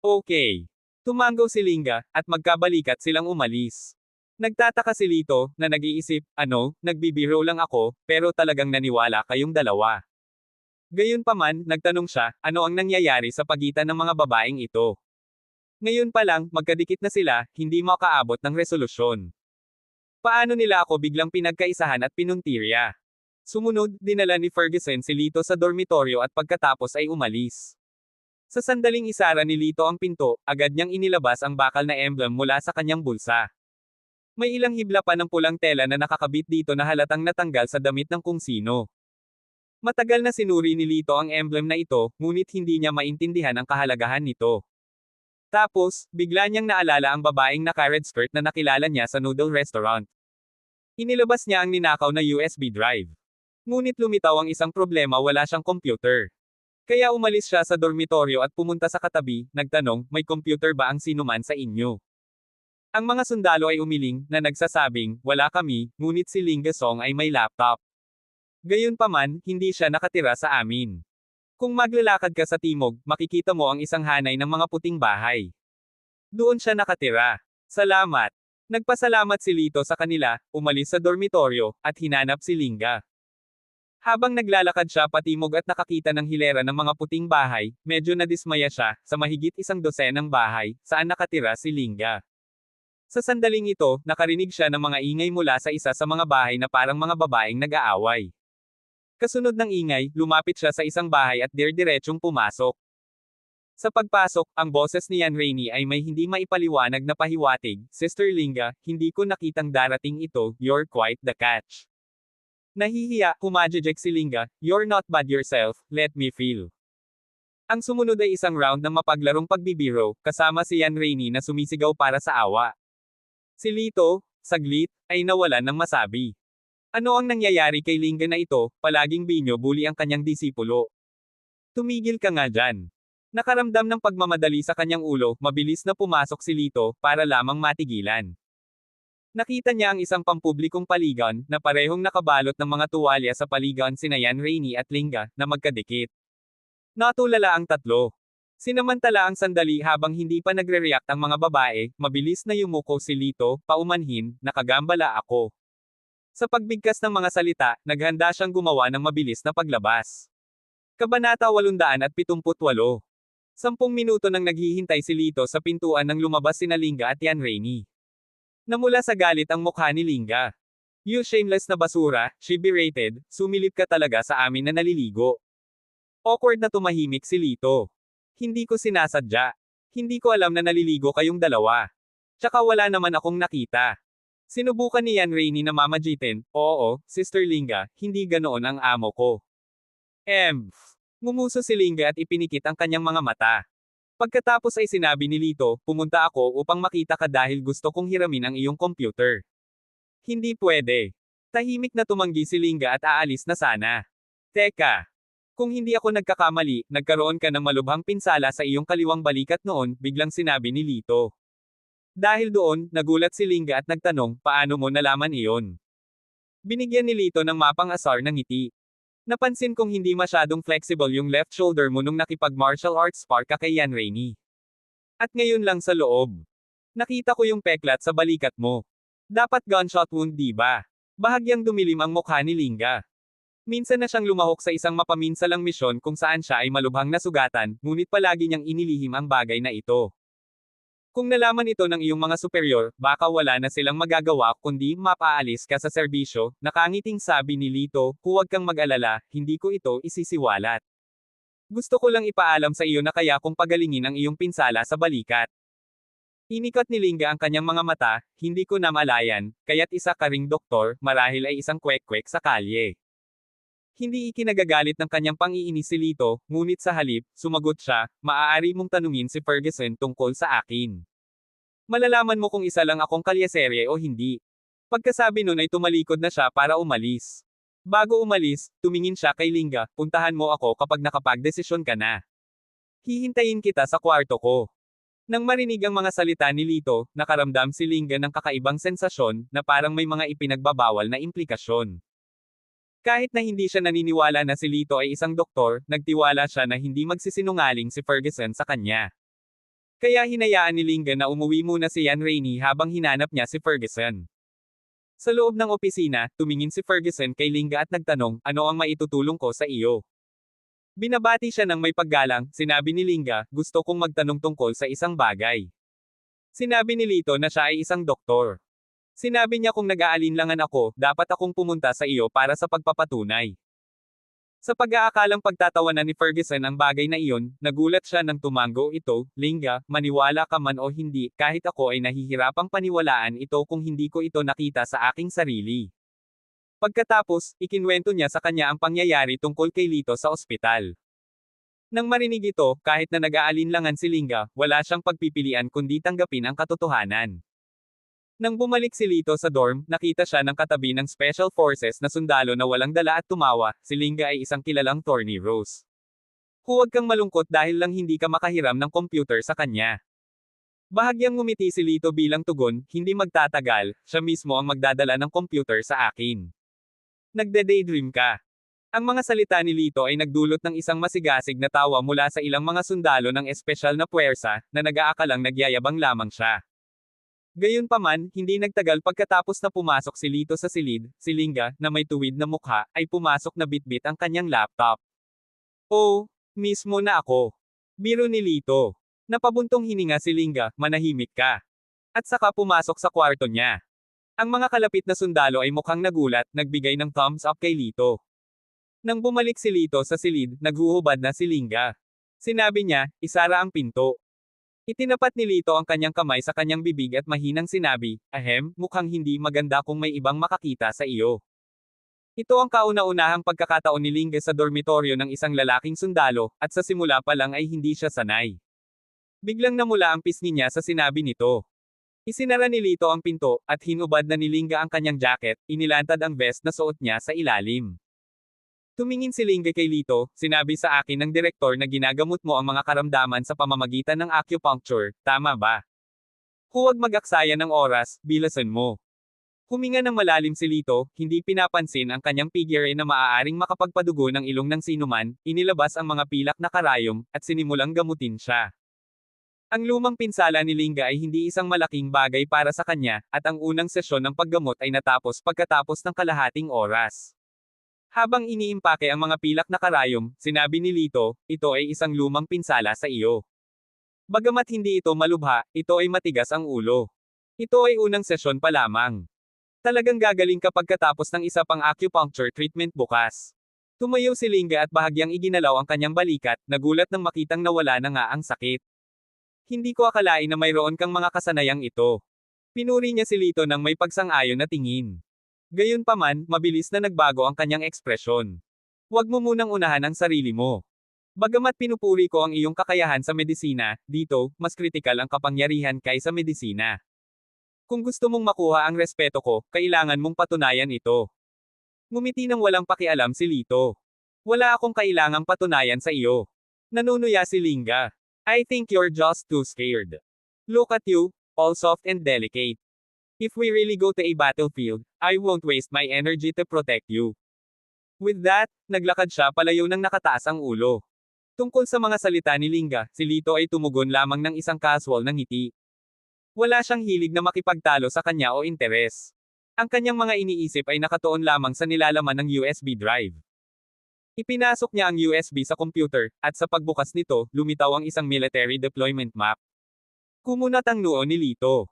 Okay. Tumango si Lingga, at magkabalikat silang umalis. Nagtataka si Lito, na nag-iisip, ano, nagbibiro lang ako, pero talagang naniwala kayong dalawa. Gayunpaman, nagtanong siya, ano ang nangyayari sa pagitan ng mga babaeng ito? Ngayon pa lang, magkadikit na sila, hindi makaabot ng resolusyon. Paano nila ako biglang pinagkaisahan at pinuntirya? Sumunod, dinala ni Ferguson si Lito sa dormitoryo at pagkatapos ay umalis. Sa sandaling isara ni Lito ang pinto, agad niyang inilabas ang bakal na emblem mula sa kanyang bulsa. May ilang hibla pa ng pulang tela na nakakabit dito na halatang natanggal sa damit ng kung sino. Matagal na sinuri ni Lito ang emblem na ito, ngunit hindi niya maintindihan ang kahalagahan nito. Tapos, bigla niyang naalala ang babaeng naka-red skirt na nakilala niya sa noodle restaurant. Inilabas niya ang ninakaw na USB drive. Ngunit lumitaw ang isang problema, wala siyang computer. Kaya umalis siya sa dormitoryo at pumunta sa katabi, nagtanong, may computer ba ang sinuman sa inyo? Ang mga sundalo ay umiling, na nagsasabing, wala kami, ngunit si Ling Gasong ay may laptop. Gayunpaman, hindi siya nakatira sa amin. Kung maglalakad ka sa timog, makikita mo ang isang hanay ng mga puting bahay. Doon siya nakatira. Salamat. Nagpasalamat si Lito sa kanila, umalis sa dormitoryo, at hinanap si Linga. Habang naglalakad siya patimog at nakakita ng hilera ng mga puting bahay, medyo nadismaya siya, sa mahigit 100 bahay, saan nakatira si Linga. Sa sandaling ito, nakarinig siya ng mga ingay mula sa isa sa mga bahay na parang mga babaeng nag-aaway. Kasunod ng ingay, lumapit siya sa isang bahay at dirdiretsong pumasok. Sa pagpasok, ang boses ni Yan Rainey ay may hindi maipaliwanag na pahiwatig, Sister Linga, hindi ko nakitang darating ito, you're quite the catch. Nahihiya, humajejek si Linga, you're not bad yourself, let me feel. Ang sumunod ay isang round ng mapaglarong pagbibiro, kasama si Yan Rainey na sumisigaw para sa awa. Si Lito, saglit, ay nawalan ng masabi. Ano ang nangyayari kay Linga na ito, palaging binyo-bully ang kanyang disipulo. Tumigil ka nga dyan. Nakaramdam ng pagmamadali sa kanyang ulo, mabilis na pumasok si Lito, para lamang matigilan. Nakita niya ang isang pampublikong paligan, na parehong nakabalot ng mga tuwalya sa paligan sina Yan Rainey at Linga, na magkadikit. Natulala ang tatlo. Sinamantala ang sandali habang hindi pa nagre-react ang mga babae, mabilis na yumuko si Lito, paumanhin, nakagambala ako. Sa pagbigkas ng mga salita, naghanda siyang gumawa ng mabilis na paglabas. Kabanata 878. 10 minuto nang naghihintay si Lito sa pintuan nang lumabas sina Linga at Yan Rainey. Namula sa galit ang mukha ni Linga. You shameless na basura, she berated, sumilip ka talaga sa amin na naliligo. Awkward na tumahimik si Lito. Hindi ko sinasadya. Hindi ko alam na naliligo kayong dalawa. Tsaka wala naman akong nakita. Sinubukan ni Yan Rainey na mamagitin, oo, Sister Linga, hindi ganoon ang amo ko. Ngumuso si Linga at ipinikit ang kanyang mga mata. Pagkatapos ay sinabi ni Lito, pumunta ako upang makita ka dahil gusto kong hiramin ang iyong computer. Hindi pwede. Tahimik na tumanggi si Linga at aalis na sana. Teka. Kung hindi ako nagkakamali, nagkaroon ka ng malubhang pinsala sa iyong kaliwang balikat noon, biglang sinabi ni Lito. Dahil doon, nagulat si Linga at nagtanong, paano mo nalaman iyon? Binigyan ni Lito ng mapang-asar ng ngiti. Napansin kong hindi masyadong flexible yung left shoulder mo nung nakipag-martial arts spark ka kay Yan Rainey. At ngayon lang sa loob. Nakita ko yung peklat sa balikat mo. Dapat gunshot wound, di ba? Bahagyang dumilim ang mukha ni Linga. Minsan na siyang lumahok sa isang mapaminsalang misyon kung saan siya ay malubhang nasugatan, ngunit palagi niyang inilihim ang bagay na ito. Kung nalaman ito ng iyong mga superior, baka wala na silang magagawa kundi mapaalis ka sa serbisyo, nakangiting sabi ni Lito, huwag kang mag-alala, hindi ko ito isisiwalat. Gusto ko lang ipaalam sa iyo na kaya kong pagalingin ang iyong pinsala sa balikat. Inikat ni Linga ang kanyang mga mata, hindi ko na malayan, kaya't isa ka ring doktor, marahil ay isang kwek-kwek sa kalye. Hindi ikinagagalit ng kanyang pang-iinis si Lito, ngunit sa halip, sumagot siya, maaari mong tanungin si Ferguson tungkol sa akin. Malalaman mo kung isa lang akong kalyeserye o hindi. Pagkasabi nun ay tumalikod na siya para umalis. Bago umalis, tumingin siya kay Linga, puntahan mo ako kapag nakapagdesisyon ka na. Hihintayin kita sa kwarto ko. Nang marinig ang mga salita ni Lito, nakaramdam si Linga ng kakaibang sensasyon, na parang may mga ipinagbabawal na implikasyon. Kahit na hindi siya naniniwala na si Lito ay isang doktor, nagtiwala siya na hindi magsisinungaling si Ferguson sa kanya. Kaya hinayaan ni Linga na umuwi muna si Yan Rainey habang hinanap niya si Ferguson. Sa loob ng opisina, tumingin si Ferguson kay Linga at nagtanong, ano ang maitutulong ko sa iyo? Binabati siya ng may paggalang, sinabi ni Linga, gusto kong magtanong tungkol sa isang bagay. Sinabi ni Lito na siya ay isang doktor. Sinabi niya kung nag-aalinlangan ako, dapat akong pumunta sa iyo para sa pagpapatunay. Sa pag-aakalang pagtatawanan ni Ferguson ang bagay na iyon, nagulat siya nang tumango ito, Linga, maniwala ka man o hindi, kahit ako ay nahihirapang paniwalaan ito kung hindi ko ito nakita sa aking sarili. Pagkatapos, ikinwento niya sa kanya ang pangyayari tungkol kay Lito sa ospital. Nang marinig ito, kahit na nag-aalinlangan si Linga, wala siyang pagpipilian kundi tanggapin ang katotohanan. Nang bumalik si Lito sa dorm, nakita siya ng katabi ng Special Forces na sundalo na walang dala at tumawa, si Linga ay isang kilalang Thorny Rose. Huwag kang malungkot dahil lang hindi ka makahiram ng computer sa kanya. Bahagyang ngumiti si Lito bilang tugon, hindi magtatagal, siya mismo ang magdadala ng computer sa akin. Nagde-daydream ka. Ang mga salita ni Lito ay nagdulot ng isang masigasig na tawa mula sa ilang mga sundalo ng espesyal na puwersa, na nag-aakalang nagyayabang lamang siya. Gayunpaman, hindi nagtagal pagkatapos na pumasok si Lito sa silid, si Linga, na may tuwid na mukha, ay pumasok na bitbit ang kanyang laptop. Oh, mismo na ako. Biro ni Lito. Napabuntong hininga si Linga, manahimik ka. At saka pumasok sa kwarto niya. Ang mga kalapit na sundalo ay mukhang nagulat, nagbigay ng thumbs up kay Lito. Nang bumalik si Lito sa silid, naghuhubad na si Linga. Sinabi niya, isara ang pinto. Itinapat ni Lito ang kanyang kamay sa kanyang bibig at mahinang sinabi, ahem, mukhang hindi maganda kung may ibang makakita sa iyo. Ito ang kauna-unahang pagkakataon ni Linga sa dormitoryo ng isang lalaking sundalo, at sa simula pa lang ay hindi siya sanay. Biglang namula ang pisngi niya sa sinabi nito. Isinara ni Lito ang pinto, at hinubad na ni Linga ang kanyang jacket, inilantad ang vest na suot niya sa ilalim. Tumingin si Linga kay Lito, sinabi sa akin ng direktor na ginagamot mo ang mga karamdaman sa pamamagitan ng acupuncture, tama ba? Huwag mag-aksaya ng oras, bilasan mo. Huminga ng malalim si Lito, hindi pinapansin ang kanyang figure na maaaring makapagpadugo ng ilong ng sinuman, inilabas ang mga pilak na karayom, at sinimulang gamutin siya. Ang lumang pinsala ni Linga ay hindi isang malaking bagay para sa kanya, at ang unang sesyon ng paggamot ay natapos pagkatapos ng kalahating oras. Habang iniimpake ang mga pilak na karayom, sinabi ni Lito, ito ay isang lumang pinsala sa iyo. Bagamat hindi ito malubha, ito ay matigas ang ulo. Ito ay unang sesyon pa lamang. Talagang gagaling ka pagkatapos ng isa pang acupuncture treatment bukas. Tumayo si Linga at bahagyang iginalaw ang kanyang balikat, nagulat nang makitang nawala na nga ang sakit. Hindi ko akalain na mayroon kang mga kasanayang ito. Pinuri niya si Lito ng may pagsang-ayon na tingin. Gayunpaman, mabilis na nagbago ang kanyang ekspresyon. Huwag mo munang unahan ang sarili mo. Bagamat pinupuri ko ang iyong kakayahan sa medisina, dito, mas kritikal ang kapangyarihan kaysa medisina. Kung gusto mong makuha ang respeto ko, kailangan mong patunayan ito. Ngumiti nang walang pakialam si Lito. Wala akong kailangang patunayan sa iyo. Nanunuya si Linga. I think you're just too scared. Look at you, all soft and delicate. If we really go to a battlefield, I won't waste my energy to protect you. With that, naglakad siya palayo ng nakataas ang ulo. Tungkol sa mga salita ni Linga, si Lito ay tumugon lamang ng isang casual na ngiti. Wala siyang hilig na makipagtalo sa kanya o interes. Ang kanyang mga iniisip ay nakatuon lamang sa nilalaman ng USB drive. Ipinasok niya ang USB sa computer, at sa pagbukas nito, lumitaw ang isang military deployment map. Kumunat ang noo ni Lito.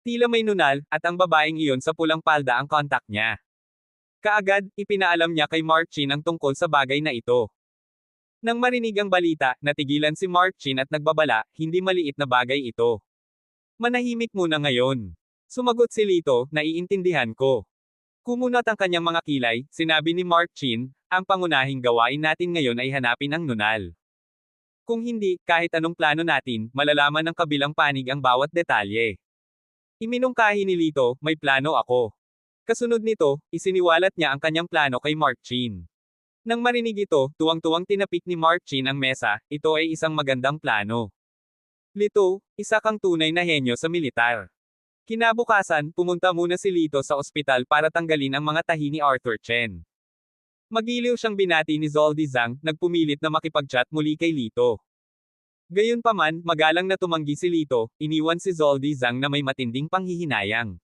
Tila may nunal, at ang babaeng iyon sa pulang palda ang contact niya. Kaagad, ipinaalam niya kay Mark Chin ang tungkol sa bagay na ito. Nang marinig ang balita, natigilan si Mark Chin at nagbabala, hindi maliit na bagay ito. Manahimik muna ngayon. Sumagot si Lito, naiintindihan ko. Kumunat ang kanyang mga kilay, sinabi ni Mark Chin, ang pangunahing gawain natin ngayon ay hanapin ang nunal. Kung hindi, kahit anong plano natin, malalaman ng kabilang panig ang bawat detalye. Iminungkahi ni Lito, may plano ako. Kasunod nito, isiniwalat niya ang kanyang plano kay Mark Chin. Nang marinig ito, tuwang-tuwang tinapik ni Mark Chin ang mesa, ito ay isang magandang plano. Lito, isa kang tunay na henyo sa militar. Kinabukasan, pumunta muna si Lito sa ospital para tanggalin ang mga tahi ni Arthur Chen. Magiliw siyang binati ni Zoldy Zhang, nagpumilit na makipag-chat muli kay Lito. Gayunpaman, magalang na tumanggi si Lito, iniwan si Zoldy Zhang na may matinding panghihinayang.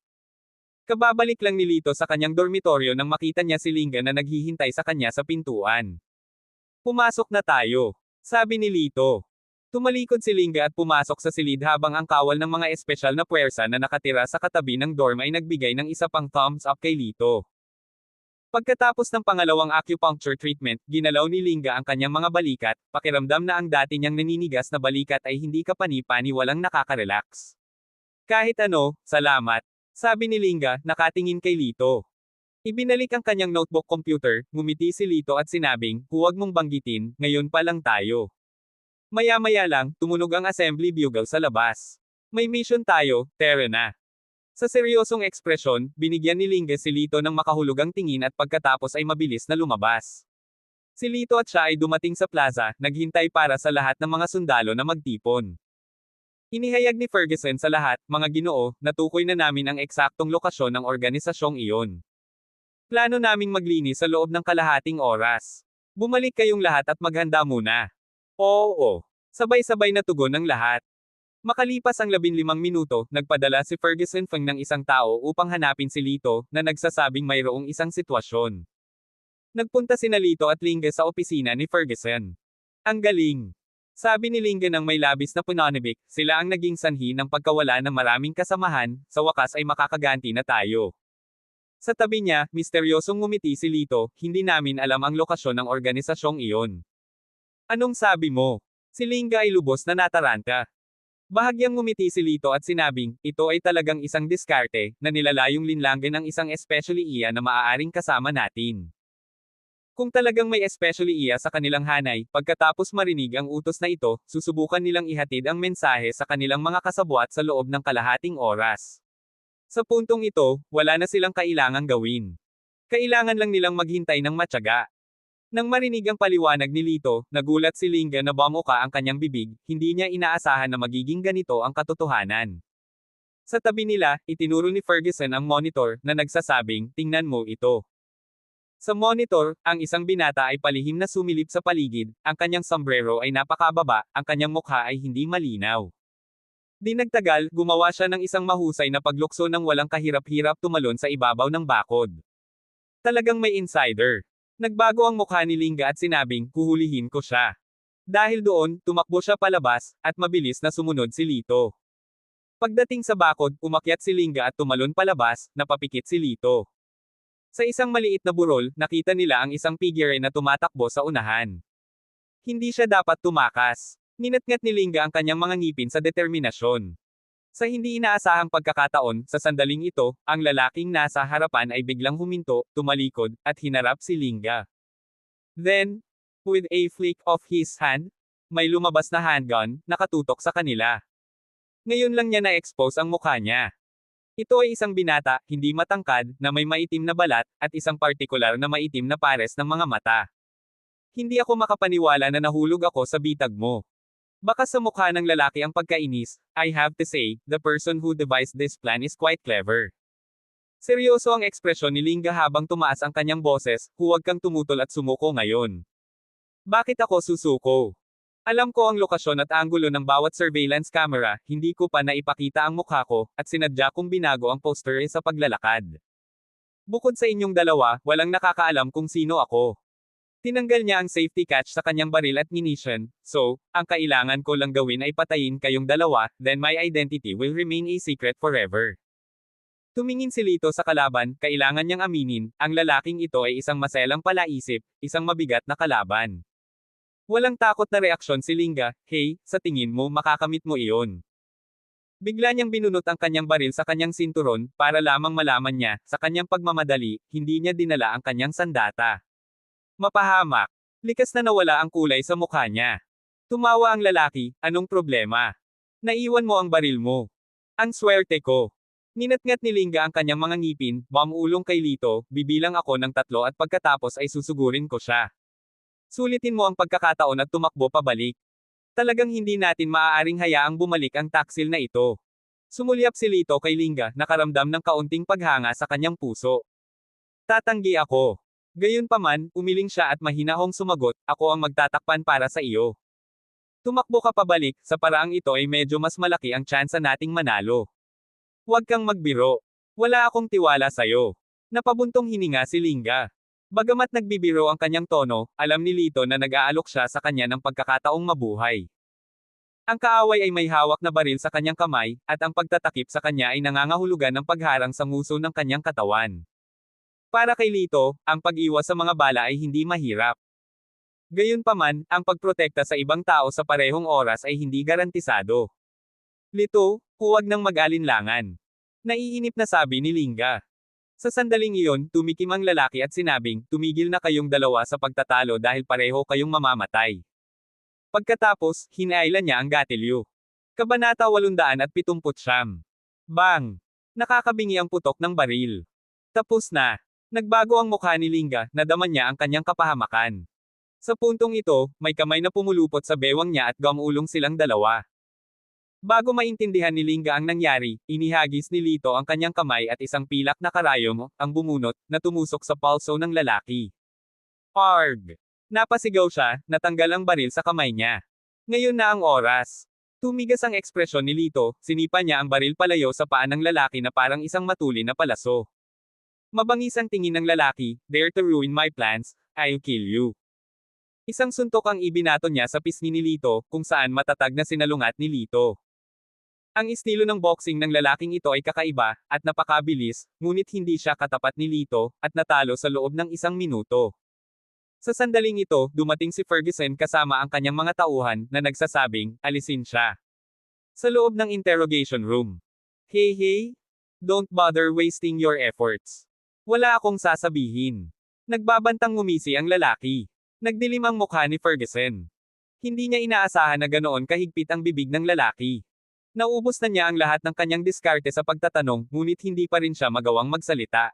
Kababalik lang ni Lito sa kanyang dormitoryo nang makita niya si Linga na naghihintay sa kanya sa pintuan. Pumasok na tayo. Sabi ni Lito. Tumalikod si Linga at pumasok sa silid habang ang kawal ng mga espesyal na puwersa na nakatira sa katabi ng dorm ay nagbigay ng isa pang thumbs up kay Lito. Pagkatapos ng pangalawang acupuncture treatment, ginalaw ni Linga ang kanyang mga balikat, pakiramdam na ang dati niyang naninigas na balikat ay hindi kapani-pani walang nakaka-relax. Kahit ano, salamat. Sabi ni Linga, nakatingin kay Lito. Ibinalik ang kanyang notebook computer, ngumiti si Lito at sinabing, huwag mong banggitin, ngayon pa lang tayo. Maya-maya lang, tumunog ang assembly bugle sa labas. May mission tayo, tara na. Sa seryosong ekspresyon, binigyan ni Linga si Lito ng makahulugang tingin at pagkatapos ay mabilis na lumabas. Si Lito at siya ay dumating sa plaza, naghintay para sa lahat ng mga sundalo na magtipon. Inihayag ni Ferguson sa lahat, mga ginoo, natukoy na namin ang eksaktong lokasyon ng organisasyong iyon. Plano naming maglinis sa loob ng kalahating oras. Bumalik kayong lahat at maghanda muna. Oo. Sabay-sabay na tugon ng lahat. Makalipas ang 15 minuto, nagpadala si Ferguson Feng ng isang tao upang hanapin si Lito, na nagsasabing mayroong isang sitwasyon. Nagpunta sina Lito at Linga sa opisina ni Ferguson. Ang galing. Sabi ni Linga ng may labis na pananabik, sila ang naging sanhi ng pagkawala ng maraming kasamahan, sa wakas ay makakaganti na tayo. Sa tabi niya, misteryosong ngumiti si Lito, hindi namin alam ang lokasyon ng organisasyong iyon. Anong sabi mo? Si Linga ay lubos na nataranta. Bahagyang ngumiti si Lito at sinabing, ito ay talagang isang diskarte, na nilalayong linlangan ng isang especially iya na maaaring kasama natin. Kung talagang may especially iya sa kanilang hanay, pagkatapos marinig ang utos na ito, susubukan nilang ihatid ang mensahe sa kanilang mga kasabwat sa loob ng kalahating oras. Sa puntong ito, wala na silang kailangang gawin. Kailangan lang nilang maghintay ng matyaga. Nang marinig ang paliwanag ni Lito, nagulat si Linga na bumuka ang kanyang bibig, hindi niya inaasahan na magiging ganito ang katotohanan. Sa tabi nila, itinuro ni Ferguson ang monitor, na nagsasabing, tingnan mo ito. Sa monitor, ang isang binata ay palihim na sumilip sa paligid, ang kanyang sombrero ay napakababa, ang kanyang mukha ay hindi malinaw. Di nagtagal, gumawa siya ng isang mahusay na paglukso ng walang kahirap-hirap tumalon sa ibabaw ng bakod. Talagang may insider. Nagbago ang mukha ni Linga at sinabing, kuhulihin ko siya. Dahil doon, tumakbo siya palabas, at mabilis na sumunod si Lito. Pagdating sa bakod, umakyat si Linga at tumalon palabas, napapikit si Lito. Sa isang maliit na burol, nakita nila ang isang figure na tumatakbo sa unahan. Hindi siya dapat tumakas. Ninatngat ni Linga ang kanyang mga ngipin sa determinasyon. Sa hindi inaasahang pagkakataon, sa sandaling ito, ang lalaking nasa harapan ay biglang huminto, tumalikod, at hinarap si Linga. Then, with a flick of his hand, may lumabas na handgun, nakatutok sa kanila. Ngayon lang niya na-expose ang mukha niya. Ito ay isang binata, hindi matangkad, na may maitim na balat, at isang partikular na maitim na pares ng mga mata. Hindi ako makapaniwala na nahulog ako sa bitag mo. Baka sa mukha ng lalaki ang pagkainis, I have to say, the person who devised this plan is quite clever. Seryoso ang ekspresyon ni Linga habang tumaas ang kanyang boses, huwag kang tumutol at sumuko ngayon. Bakit ako susuko? Alam ko ang lokasyon at anggulo ng bawat surveillance camera, hindi ko pa naipakita ang mukha ko, at sinadya kong binago ang poster sa paglalakad. Bukod sa inyong dalawa, walang nakakaalam kung sino ako. Tinanggal niya ang safety catch sa kanyang baril at munition, so, ang kailangan ko lang gawin ay patayin kayong dalawa, then my identity will remain a secret forever. Tumingin si Lito sa kalaban, kailangan niyang aminin, ang lalaking ito ay isang maselang palaisip, isang mabigat na kalaban. Walang takot na reaksyon si Linga, hey, sa tingin mo makakamit mo iyon. Bigla niyang binunot ang kanyang baril sa kanyang sinturon, para lamang malaman niya, sa kanyang pagmamadali, hindi niya dinala ang kanyang sandata. Mapahamak. Likas na nawala ang kulay sa mukha niya. Tumawa ang lalaki, anong problema? Naiwan mo ang baril mo. Ang swerte ko. Ninatngat ni Linga ang kanyang mga ngipin, bumulong kay Lito, bibilang ako ng 3 at pagkatapos ay susugurin ko siya. Sulitin mo ang pagkakataon at tumakbo pabalik. Talagang hindi natin maaaring hayaang bumalik ang taksil na ito. Sumulyap si Lito kay Linga, nakaramdam ng kaunting paghanga sa kanyang puso. Tatanggi ako. Gayunpaman, umiling siya at mahinahong sumagot, ako ang magtatakpan para sa iyo. Tumakbo ka pabalik, sa paraang ito ay medyo mas malaki ang tsansa nating manalo. Huwag kang magbiro. Wala akong tiwala sa'yo. Napabuntong hininga si Linga. Bagamat nagbibiro ang kanyang tono, alam ni Lito na nag-aalok siya sa kanya ng pagkakataong mabuhay. Ang kaaway ay may hawak na baril sa kanyang kamay, at ang pagtatakip sa kanya ay nangangahulugan ng pagharang sa nguso ng kanyang katawan. Para kay Lito, ang pag-iwas sa mga bala ay hindi mahirap. Gayunpaman, ang pagprotekta sa ibang tao sa parehong oras ay hindi garantisado. Lito, huwag nang mag-alinlangan. Naiinip na sabi ni Linga. Sa sandaling iyon, tumikim ang lalaki at sinabing, tumigil na kayong dalawa sa pagtatalo dahil pareho kayong mamamatay. Pagkatapos, hinailan niya ang gatilyo. Kabanata 879. Bang! Nakakabingi ang putok ng baril. Tapos na. Nagbago ang mukha ni Linga, nadama niya ang kanyang kapahamakan. Sa puntong ito, may kamay na pumulupot sa bewang niya at gumulong silang dalawa. Bago maintindihan ni Linga ang nangyari, inihagis ni Lito ang kanyang kamay at isang pilak na karayom, ang bumunot, na tumusok sa palso ng lalaki. Arg! Napasigaw siya, natanggal ang baril sa kamay niya. Ngayon na ang oras. Tumigas ang ekspresyon ni Lito, sinipa niya ang baril palayo sa paa ng lalaki na parang isang matuli na palaso. Mabangis ang tingin ng lalaki, dare to ruin my plans, I'll kill you. Isang suntok ang ibinato niya sa pisngi ni Lito, kung saan matatag na sinalungat ni Lito. Ang estilo ng boxing ng lalaking ito ay kakaiba, at napakabilis, ngunit hindi siya katapat ni Lito, at natalo sa loob ng 1 minuto. Sa sandaling ito, dumating si Ferguson kasama ang kanyang mga tauhan, na nagsasabing, alisin siya. Sa loob ng interrogation room. Hey, don't bother wasting your efforts. Wala akong sasabihin. Nagbabantang ngumisi ang lalaki. Nagdilim ang mukha ni Ferguson. Hindi niya inaasahan na ganoon kahigpit ang bibig ng lalaki. Naubos na niya ang lahat ng kanyang diskarte sa pagtatanong, ngunit hindi pa rin siya magawang magsalita.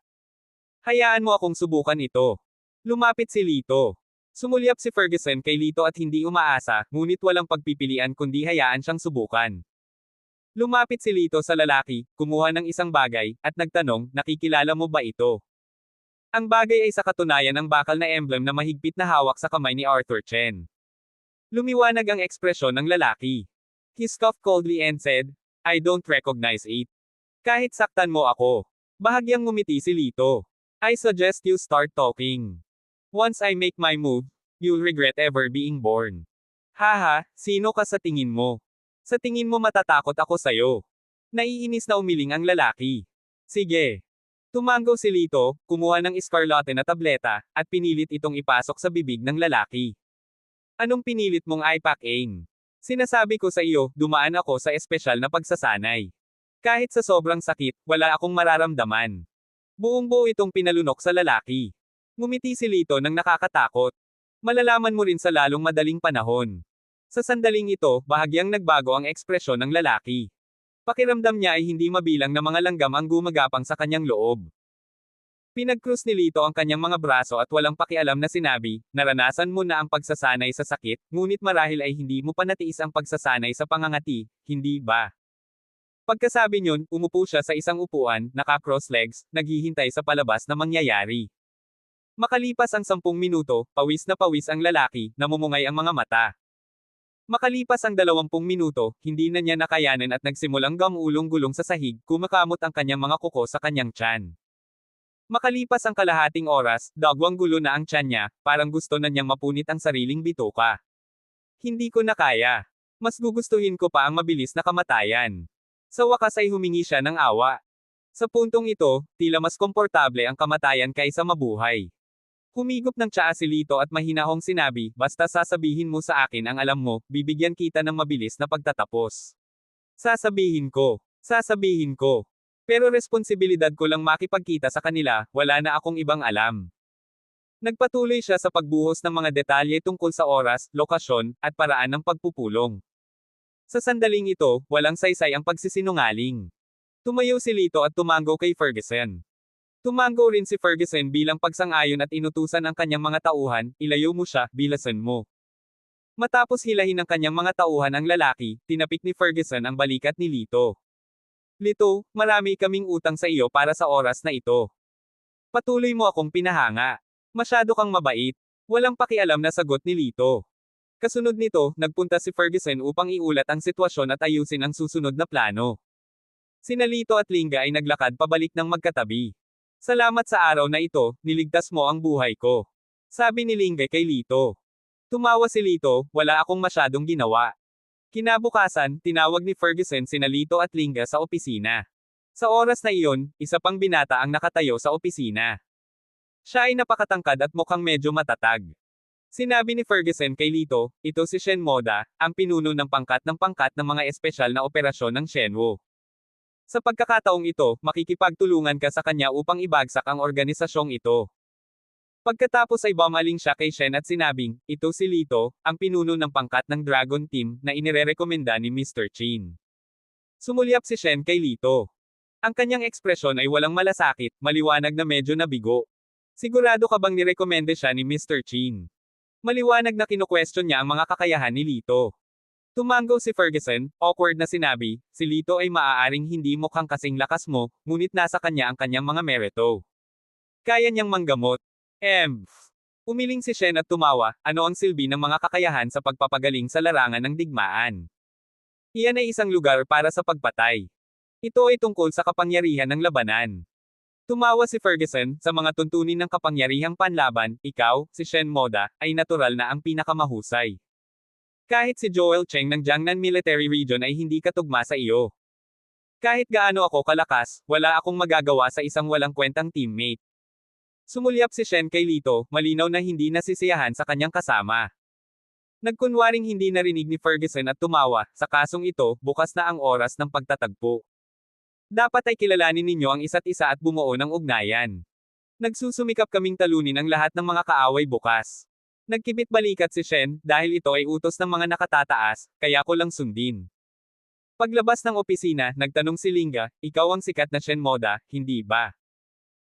Hayaan mo akong subukan ito. Lumapit si Lito. Sumulyap si Ferguson kay Lito at hindi umaasa, ngunit walang pagpipilian kundi hayaan siyang subukan. Lumapit si Lito sa lalaki, kumuha ng isang bagay, at nagtanong, nakikilala mo ba ito? Ang bagay ay sa katunayan ng bakal na emblem na mahigpit na hawak sa kamay ni Arthur Chen. Lumiwanag ang ekspresyon ng lalaki. He scoffed coldly and said, I don't recognize it. Kahit saktan mo ako. Bahagyang ngumiti si Lito. I suggest you start talking. Once I make my move, you'll regret ever being born. Haha, sino ka sa tingin mo? Sa tingin mo matatakot ako sayo. Naiinis na umiling ang lalaki. Sige. Tumango si Lito, kumuha ng eskarlate na tableta, at pinilit itong ipasok sa bibig ng lalaki. Anong pinilit mong ipack-aim? Sinasabi ko sa iyo, dumaan ako sa espesyal na pagsasanay. Kahit sa sobrang sakit, wala akong mararamdaman. Buong-buo itong pinalunok sa lalaki. Ngumiti si Lito ng nakakatakot. Malalaman mo rin sa lalong madaling panahon. Sa sandaling ito, bahagyang nagbago ang ekspresyon ng lalaki. Pakiramdam niya ay hindi mabilang na mga langgam ang gumagapang sa kanyang loob. Pinag-krus ni Lito ang kanyang mga braso at walang pakialam na sinabi, naranasan mo na ang pagsasanay sa sakit, ngunit marahil ay hindi mo pa natiis ang pagsasanay sa pangangati, hindi ba? Pagkasabi niyon, umupo siya sa isang upuan, naka-cross legs, naghihintay sa palabas na mangyayari. Makalipas ang 10 minuto, pawis na pawis ang lalaki, namumungay ang mga mata. Makalipas ang 20 minuto, hindi na niya nakayanan at nagsimulang gumulong-gulong sa sahig, kumakamot ang kanyang mga kuko sa kanyang tiyan. Makalipas ang kalahating oras, dagwang gulo na ang tiyan niya, parang gusto na niyang mapunit ang sariling bituka. Hindi ko na kaya. Mas gugustuhin ko pa ang mabilis na kamatayan. Sa wakas ay humingi siya ng awa. Sa puntong ito, tila mas komportable ang kamatayan kaysa mabuhay. Humigop ng tsaa si Lito at mahinahong sinabi, basta sasabihin mo sa akin ang alam mo, bibigyan kita ng mabilis na pagtatapos. Sasabihin ko. Sasabihin ko. Pero responsibilidad ko lang makipagkita sa kanila, wala na akong ibang alam. Nagpatuloy siya sa pagbuhos ng mga detalye tungkol sa oras, lokasyon, at paraan ng pagpupulong. Sa sandaling ito, walang saysay ang pagsisinungaling. Tumayo si Lito at tumango kay Ferguson. Tumango rin si Ferguson bilang pagsang-ayon at inutusan ang kanyang mga tauhan, ilayo mo siya, bilasan mo. Matapos hilahin ng kanyang mga tauhan ang lalaki, tinapik ni Ferguson ang balikat ni Lito. Lito, marami kaming utang sa iyo para sa oras na ito. Patuloy mo akong pinahanga. Masyado kang mabait. Walang pakialam na sagot ni Lito. Kasunod nito, nagpunta si Ferguson upang iulat ang sitwasyon at ayusin ang susunod na plano. Sina Lito at Linga ay naglakad pabalik ng magkatabi. Salamat sa araw na ito, niligtas mo ang buhay ko. Sabi ni Linge kay Lito. Tumawa si Lito, wala akong masyadong ginawa. Kinabukasan, tinawag ni Ferguson sina Lito at Linge sa opisina. Sa oras na iyon, isa pang binata ang nakatayo sa opisina. Siya ay napakatangkad at mukhang medyo matatag. Sinabi ni Ferguson kay Lito, ito si Shen Moda, ang pinuno ng pangkat ng mga espesyal na operasyon ng Shenwu. Sa pagkakataong ito, makikipagtulungan ka sa kanya upang ibagsak ang organisasyong ito. Pagkatapos ay bumaling siya kay Shen at sinabing, ito si Lito, ang pinuno ng pangkat ng Dragon Team na inirerekomenda ni Mr. Chin. Sumulyap si Shen kay Lito. Ang kanyang ekspresyon ay walang malasakit, maliwanag na medyo nabigo. Sigurado ka bang nirekomende siya ni Mr. Chin? Maliwanag na kinu-question niya ang mga kakayahan ni Lito. Tumango si Ferguson, awkward na sinabi, si Lito ay maaaring hindi mukhang kasing lakas mo, ngunit nasa kanya ang kanyang mga merito. Kaya niyang manggamot. Umiling si Shen at tumawa, ano ang silbi ng mga kakayahan sa pagpapagaling sa larangan ng digmaan? Iyan ay isang lugar para sa pagpatay. Ito ay tungkol sa kapangyarihan ng labanan. Tumawa si Ferguson, sa mga tuntunin ng kapangyarihang panlaban, ikaw, si Shen Moda, ay natural na ang pinakamahusay. Kahit si Joel Cheng ng Jiangnan Military Region ay hindi katugma sa iyo. Kahit gaano ako kalakas, wala akong magagawa sa isang walang kwentang teammate. Sumulyap si Shen kay Lito, malinaw na hindi nasisiyahan sa kanyang kasama. Nagkunwaring hindi narinig ni Ferguson at tumawa, sa kasong ito, bukas na ang oras ng pagtatagpo. Dapat ay kilalanin ninyo ang isa't isa at bumuo ng ugnayan. Nagsusumikap kaming talunin ang lahat ng mga kaaway bukas. Nagkibit balikat si Shen, dahil ito ay utos ng mga nakatataas, kaya ko lang sundin. Paglabas ng opisina, nagtanong si Linga, ikaw ang sikat na Shen Moda, hindi ba?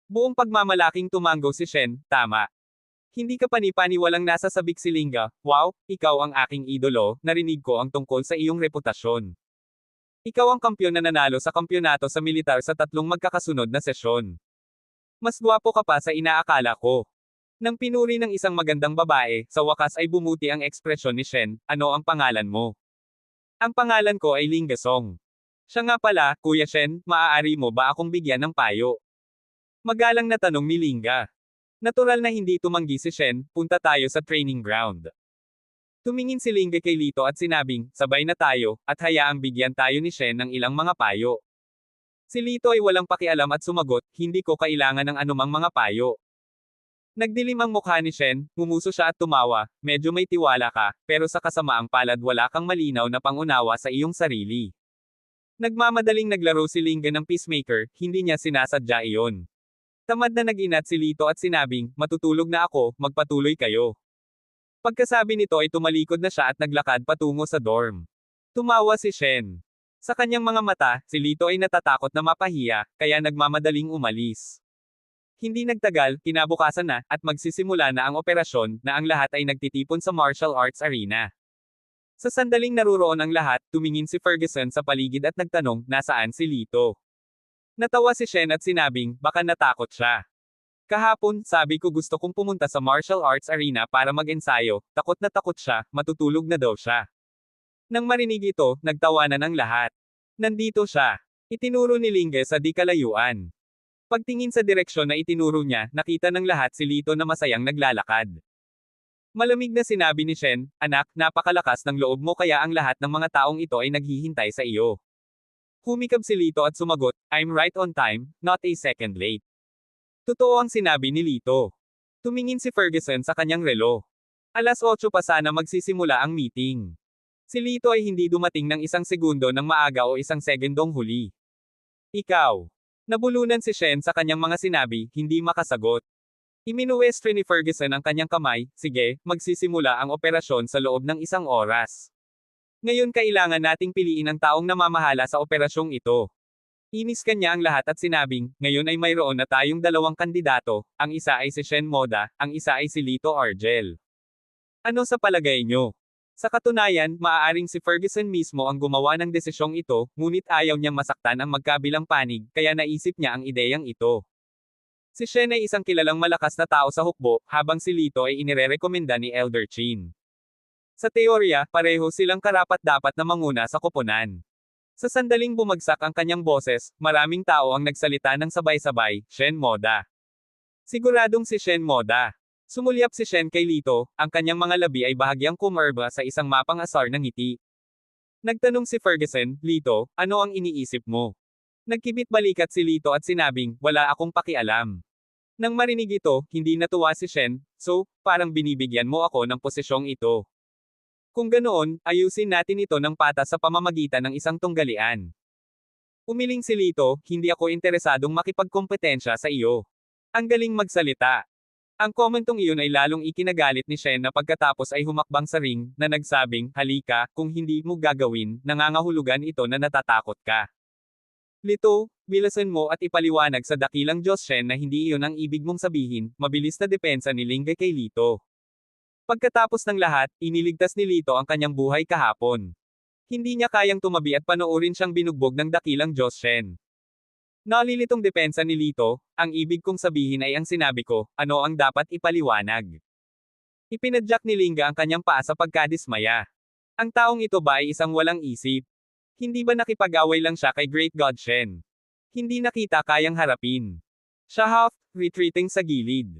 Buong pagmamalaking tumango si Shen, tama. Hindi ka pani-paniwalang nasasabik si Linga, wow, ikaw ang aking idolo, narinig ko ang tungkol sa iyong reputasyon. Ikaw ang kampyon na nanalo sa kampyonato sa militar sa 3 magkakasunod na sesyon. Mas gwapo ka pa sa inaakala ko. Nang pinuri ng isang magandang babae, sa wakas ay bumuti ang ekspresyon ni Shen, ano ang pangalan mo? Ang pangalan ko ay Ling Gasong. Siya nga pala, Kuya Shen, maaari mo ba akong bigyan ng payo? Magalang na tanong ni Linga. Natural na hindi tumanggi si Shen, punta tayo sa training ground. Tumingin si Linga kay Lito at sinabing, sabay na tayo, at hayaang bigyan tayo ni Shen ng ilang mga payo. Si Lito ay walang pakialam at sumagot, hindi ko kailangan ng anumang mga payo. Nagdilim ang mukha ni Shen, ngumuso siya at tumawa, medyo may tiwala ka, pero sa kasamaang palad wala kang malinaw na pangunawa sa iyong sarili. Nagmamadaling naglaro si Linga ng peacemaker, hindi niya sinasadya iyon. Tamad na nag-inat si Lito at sinabing, matutulog na ako, magpatuloy kayo. Pagkasabi nito ay tumalikod na siya at naglakad patungo sa dorm. Tumawa si Shen. Sa kanyang mga mata, si Lito ay natatakot na mapahiya, kaya nagmamadaling umalis. Hindi nagtagal, kinabukasan na, at magsisimula na ang operasyon, na ang lahat ay nagtitipon sa martial arts arena. Sa sandaling naruroon ang lahat, tumingin si Ferguson sa paligid at nagtanong, nasaan si Lito? Natawa si Shen at sinabing, baka natakot siya. Kahapon, sabi ko gusto kong pumunta sa martial arts arena para mag-ensayo, takot na takot siya, matutulog na daw siya. Nang marinig ito, nagtawanan ang lahat. Nandito siya. Itinuro ni Linge sa di kalayuan. Pagtingin sa direksyon na itinuro niya, nakita ng lahat si Lito na masayang naglalakad. Malamig na sinabi ni Shen, anak, napakalakas ng loob mo kaya ang lahat ng mga taong ito ay naghihintay sa iyo. Humikab si Lito at sumagot, I'm right on time, not a second late. Totoo ang sinabi ni Lito. Tumingin si Ferguson sa kanyang relo. 8:00 pa sana magsisimula ang meeting. Si Lito ay hindi dumating ng 1 segundo ng maaga o 1 segundong huli. Ikaw. Nabulunan si Shen sa kanyang mga sinabi, hindi makasagot. Iminuwestre ni Ferguson ang kanyang kamay, sige, magsisimula ang operasyon sa loob ng 1 oras. Ngayon kailangan nating piliin ang taong namamahala sa operasyong ito. Inis kanya ang lahat at sinabing, ngayon ay mayroon na tayong 2 kandidato, ang isa ay si Shen Moda, ang isa ay si Lito Argel. Ano sa palagay nyo? Sa katunayan, maaaring si Ferguson mismo ang gumawa ng desisyong ito, ngunit ayaw niyang masaktan ang magkabilang panig, kaya naisip niya ang ideyang ito. Si Shen ay isang kilalang malakas na tao sa hukbo, habang si Lito ay inirerekomenda ni Elder Chin. Sa teorya, pareho silang karapat-dapat na manguna sa koponan. Sa sandaling bumagsak ang kanyang boses, maraming tao ang nagsalita ng sabay-sabay, Shen Moda. Siguradong si Shen Moda. Sumulyap si Shen kay Lito, ang kanyang mga labi ay bahagyang kumerba sa isang mapang-asar na ngiti. Nagtanong si Ferguson, Lito, ano ang iniisip mo? Nagkibit balikat si Lito at sinabing, wala akong pakialam. Nang marinig ito, hindi natuwa si Shen, so, parang binibigyan mo ako ng posisyong ito. Kung ganoon, ayusin natin ito ng patas sa pamamagitan ng isang tunggalian. Umiling si Lito, hindi ako interesadong makipagkompetensya sa iyo. Ang galing magsalita. Ang komentong iyon ay lalong ikinagalit ni Shen na pagkatapos ay humakbang sa ring, na nagsabing, halika, kung hindi mo gagawin, nangangahulugan ito na natatakot ka. Lito, bilasan mo at ipaliwanag sa dakilang Diyos Shen na hindi iyon ang ibig mong sabihin, mabilis na depensa ni Lingge kay Lito. Pagkatapos ng lahat, iniligtas ni Lito ang kanyang buhay kahapon. Hindi niya kayang tumabi at panoorin siyang binugbog ng dakilang Diyos Shen. Nalilitong depensa ni Lito, ang ibig kong sabihin ay ang sinabi ko, ano ang dapat ipaliwanag. Ipinadyak ni Lingga ang kanyang paa sa pagkadismaya. Ang taong ito ba ay isang walang isip? Hindi ba nakipag-away lang siya kay Great God Shen? Hindi nakita kayang harapin. Siya retreating sa gilid.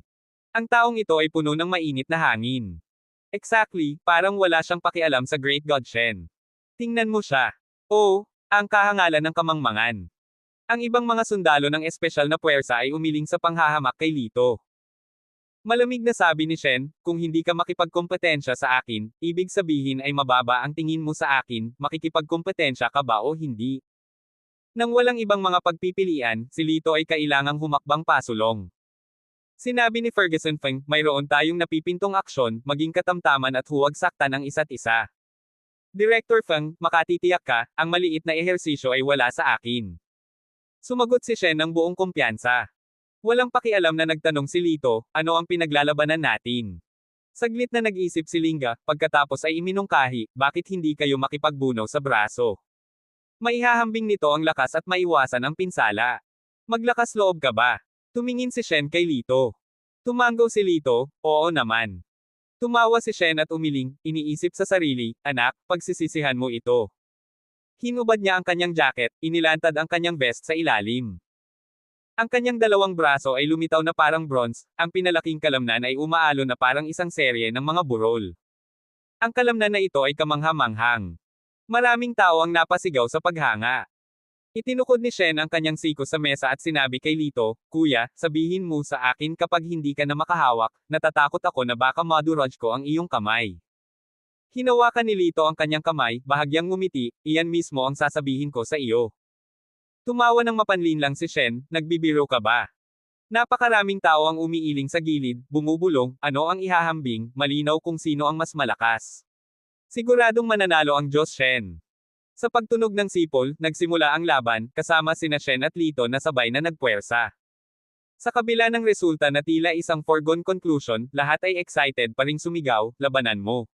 Ang taong ito ay puno ng mainit na hangin. Exactly, parang wala siyang pakialam sa Great God Shen. Tingnan mo siya. Oh, ang kahangalan ng kamangmangan. Ang ibang mga sundalo ng espesyal na puwersa ay umiling sa panghahamak kay Lito. Malamig na sabi ni Shen, kung hindi ka makipagkompetensya sa akin, ibig sabihin ay mababa ang tingin mo sa akin, makikipagkompetensya ka ba o hindi? Nang walang ibang mga pagpipilian, si Lito ay kailangang humakbang pasulong. Sinabi ni Ferguson Feng, mayroon tayong napipintong aksyon, maging katamtaman at huwag saktan ang isa't isa. Director Feng, makatitiyak ka, ang maliit na ehersisyo ay wala sa akin. Sumagot si Shen ng buong kumpiyansa. Walang pakialam na nagtanong si Lito, ano ang pinaglalabanan natin? Saglit na nag-isip si Lingga, pagkatapos ay iminungkahi, bakit hindi kayo makipagbuno sa braso? Maihahambing nito ang lakas at maiwasan ang pinsala. Maglakas loob ka ba? Tumingin si Shen kay Lito. Tumanggo si Lito, oo naman. Tumawa si Shen at umiling, iniisip sa sarili, anak, pagsisisihan mo ito. Hinubad niya ang kanyang jacket, inilantad ang kanyang vest sa ilalim. Ang kanyang dalawang braso ay lumitaw na parang bronze, ang pinalaking kalamnan ay umaalo na parang isang serye ng mga burol. Ang kalamnan na ito ay kamangha-manghang. Maraming tao ang napasigaw sa paghanga. Itinukod ni Shen ang kanyang siko sa mesa at sinabi kay Lito, Kuya, sabihin mo sa akin kapag hindi ka na makahawak, natatakot ako na baka maduraj ko ang iyong kamay. Hinawakan ni Lito ang kanyang kamay, bahagyang ngumiti, iyan mismo ang sasabihin ko sa iyo. Tumawa ng mapanlinlang si Shen, nagbibiro ka ba? Napakaraming tao ang umiiling sa gilid, bumubulong, ano ang ihahambing, malinaw kung sino ang mas malakas. Siguradong mananalo ang Diyos Shen. Sa pagtunog ng sipol, nagsimula ang laban, kasama sina Shen at Lito na sabay na nagpuwersa. Sa kabila ng resulta na tila isang foregone conclusion, lahat ay excited pa ring sumigaw, labanan mo.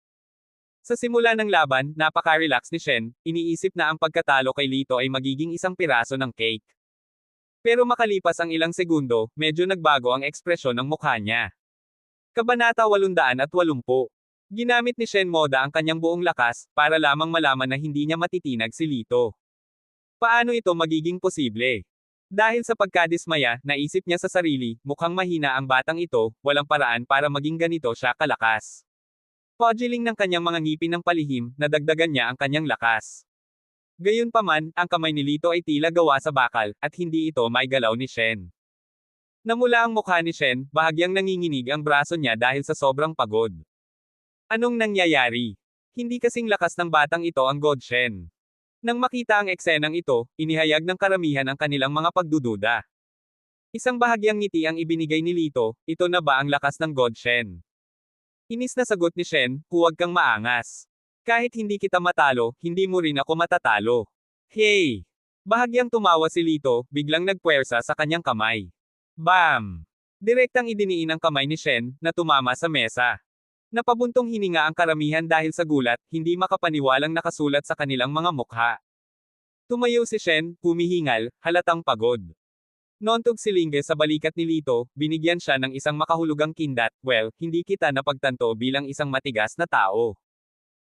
Sa simula ng laban, napaka-relax ni Shen, iniisip na ang pagkatalo kay Lito ay magiging isang piraso ng cake. Pero makalipas ang ilang segundo, medyo nagbago ang ekspresyon ng mukha niya. Kabanata 880. Ginamit ni Shen Moda ang kanyang buong lakas, para lamang malaman na hindi niya matitinag si Lito. Paano ito magiging posible? Dahil sa pagkadismaya, naisip niya sa sarili, mukhang mahina ang batang ito, walang paraan para maging ganito siya kalakas. Pugiling ng kanyang mga ngipin ng palihim, nadagdagan niya ang kanyang lakas. Gayunpaman, ang kamay ni Lito ay tila gawa sa bakal, at hindi ito may galaw ni Shen. Namula ang mukha ni Shen, bahagyang nanginginig ang braso niya dahil sa sobrang pagod. Anong nangyayari? Hindi kasing lakas ng batang ito ang God Shen. Nang makita ang eksenang ito, inihayag ng karamihan ang kanilang mga pagdududa. Isang bahagyang ngiti ang ibinigay ni Lito, ito na ba ang lakas ng God Shen? Inis na sagot ni Shen, huwag kang maangas. Kahit hindi kita matalo, hindi mo rin ako matatalo. Hey! Bahagyang tumawa si Lito, biglang nagpuwersa sa kanyang kamay. Bam! Direktang idiniin ang kamay ni Shen, na tumama sa mesa. Napabuntong hininga ang karamihan dahil sa gulat, hindi makapaniwalang nakasulat sa kanilang mga mukha. Tumayo si Shen, humihingal, halatang pagod. Noontog si Lingge sa balikat ni Lito, binigyan siya ng isang makahulugang kindat, well, hindi kita napagtanto bilang isang matigas na tao.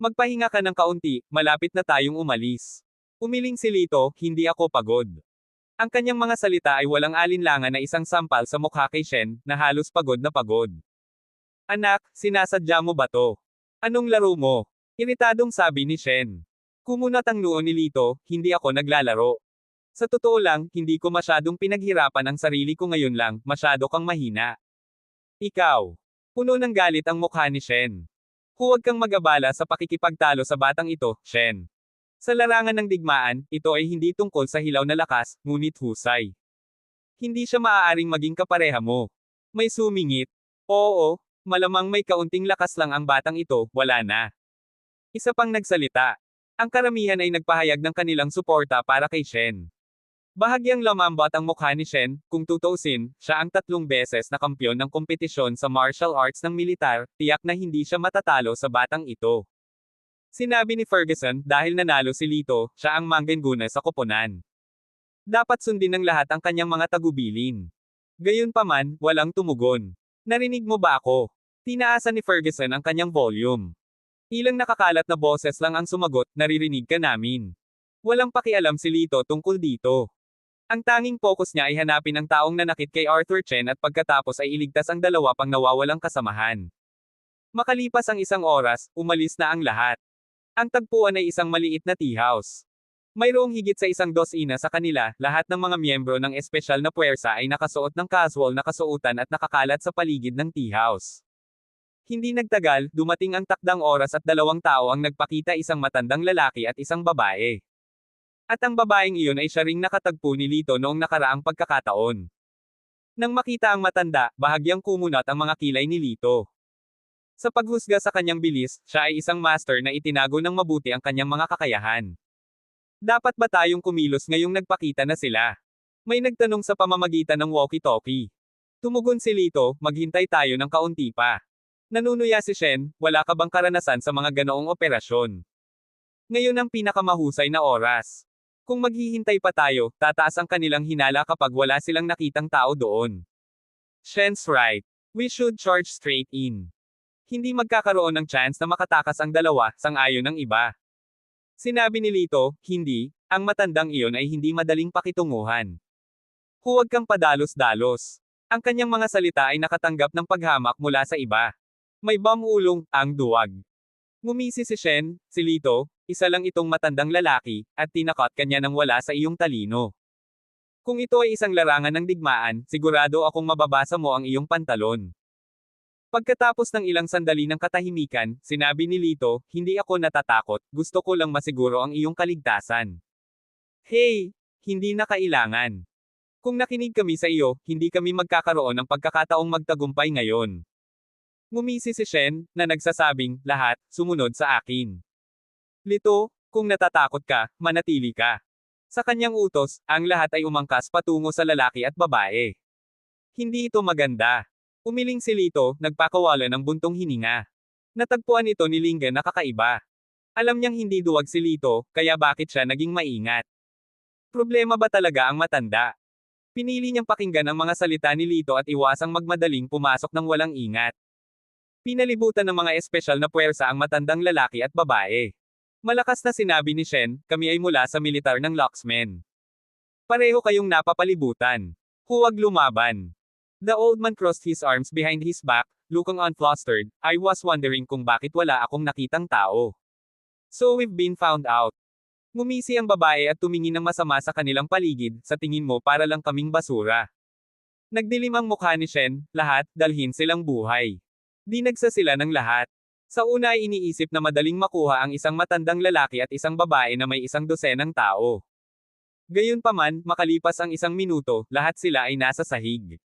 Magpahinga ka ng kaunti, malapit na tayong umalis. Umiling si Lito, hindi ako pagod. Ang kanyang mga salita ay walang alinlangan na isang sampal sa mukha kay Shen, na halos pagod na pagod. Anak, sinasadya mo ba to? Anong laro mo? Iritadong sabi ni Shen. Kumunat ang noo ni Lito, hindi ako naglalaro. Sa totoo lang, hindi ko masyadong pinaghirapan ang sarili ko ngayon lang, masyado kang mahina. Ikaw. Puno ng galit ang mukha ni Shen. Huwag kang mag-abala sa pakikipagtalo sa batang ito, Shen. Sa larangan ng digmaan, ito ay hindi tungkol sa hilaw na lakas, ngunit husay. Hindi siya maaaring maging kapareha mo. May sumingit. Oo, malamang may kaunting lakas lang ang batang ito, wala na. Isa pang nagsalita. Ang karamihan ay nagpahayag ng kanilang suporta para kay Shen. Bahagyang lumambot ang mukha ni Shen, kung tutuusin, siya ang 3 beses na kampyon ng kompetisyon sa martial arts ng militar, tiyak na hindi siya matatalo sa batang ito. Sinabi ni Ferguson, dahil nanalo si Lito, siya ang manggenguna sa koponan. Dapat sundin ng lahat ang kanyang mga tagubilin. Gayunpaman, walang tumugon. Narinig mo ba ako? Tinaasan ni Ferguson ang kanyang volume. Ilang nakakalat na boses lang ang sumagot, naririnig ka namin. Walang pakialam si Lito tungkol dito. Ang tanging focus niya ay hanapin ang taong nanakit kay Arthur Chen at pagkatapos ay iligtas ang 2 pang nawawalang kasamahan. Makalipas ang 1 oras, umalis na ang lahat. Ang tagpuan ay isang maliit na tea house. Mayroong higit sa 1 dosina sa kanila, lahat ng mga miyembro ng espesyal na puwersa ay nakasuot ng casual na kasuotan at nakakalat sa paligid ng tea house. Hindi nagtagal, dumating ang takdang oras at 2 tao ang nagpakita, isang matandang lalaki at isang babae. At ang babaeng iyon ay siya ring nakatagpo ni Lito noong nakaraang pagkakataon. Nang makita ang matanda, bahagyang kumunat ang mga kilay ni Lito. Sa paghusga sa kanyang bilis, siya ay isang master na itinago ng mabuti ang kanyang mga kakayahan. Dapat ba tayong kumilos ngayong nagpakita na sila? May nagtanong sa pamamagitan ng walkie-talkie. Tumugon si Lito, maghintay tayo ng kaunti pa. Nanunuya si Shen, wala ka bang karanasan sa mga ganoong operasyon? Ngayon ang pinakamahusay na oras. Kung maghihintay pa tayo, tataas ang kanilang hinala kapag wala silang nakitang tao doon. Shen's right. We should charge straight in. Hindi magkakaroon ng chance na makatakas ang 2, sang-ayon ng iba. Sinabi ni Lito, hindi, ang matandang iyon ay hindi madaling pakitunguhan. Huwag kang padalos-dalos. Ang kanyang mga salita ay nakatanggap ng paghamak mula sa iba. May bamulong, ang duwag. Ngumisi si Shen, si Lito, isa lang itong matandang lalaki, at tinakot kanya nang wala sa iyong talino. Kung ito ay isang larangan ng digmaan, sigurado akong mababasa mo ang iyong pantalon. Pagkatapos ng ilang sandali ng katahimikan, sinabi ni Lito, hindi ako natatakot, gusto ko lang masiguro ang iyong kaligtasan. Hey, hindi na kailangan. Kung nakinig kami sa iyo, hindi kami magkakaroon ng pagkakataong magtagumpay ngayon. Ngumisi si Shen, na nagsasabing, lahat, sumunod sa akin. Lito, kung natatakot ka, manatili ka. Sa kanyang utos, ang lahat ay umangkas patungo sa lalaki at babae. Hindi ito maganda. Umiling si Lito, nagpakawala ng buntong hininga. Natagpuan ito ni Linggen na kakaiba. Alam niyang hindi duwag si Lito, kaya bakit siya naging maingat? Problema ba talaga ang matanda? Pinili niyang pakinggan ang mga salita ni Lito at iwasang magmadaling pumasok ng walang ingat. Pinalibutan ng mga espesyal na puwersa ang matandang lalaki at babae. Malakas na sinabi ni Shen, kami ay mula sa militar ng Luxmen. Pareho kayong napapalibutan. Huwag lumaban. The old man crossed his arms behind his back, looking unflustered. I was wondering kung bakit wala akong nakitang tao. So we've been found out. Ngumisi ang babae at tumingin ng masama sa kanilang paligid, sa tingin mo para lang kaming basura. Nagdilim ang mukha ni Shen, lahat, dalhin silang buhay. Dinagsa sila ng lahat. Sa una ay iniisip na madaling makuha ang isang matandang lalaki at isang babae na may 1 dosenang tao. Gayunpaman, makalipas ang 1 minuto, lahat sila ay nasa sahig.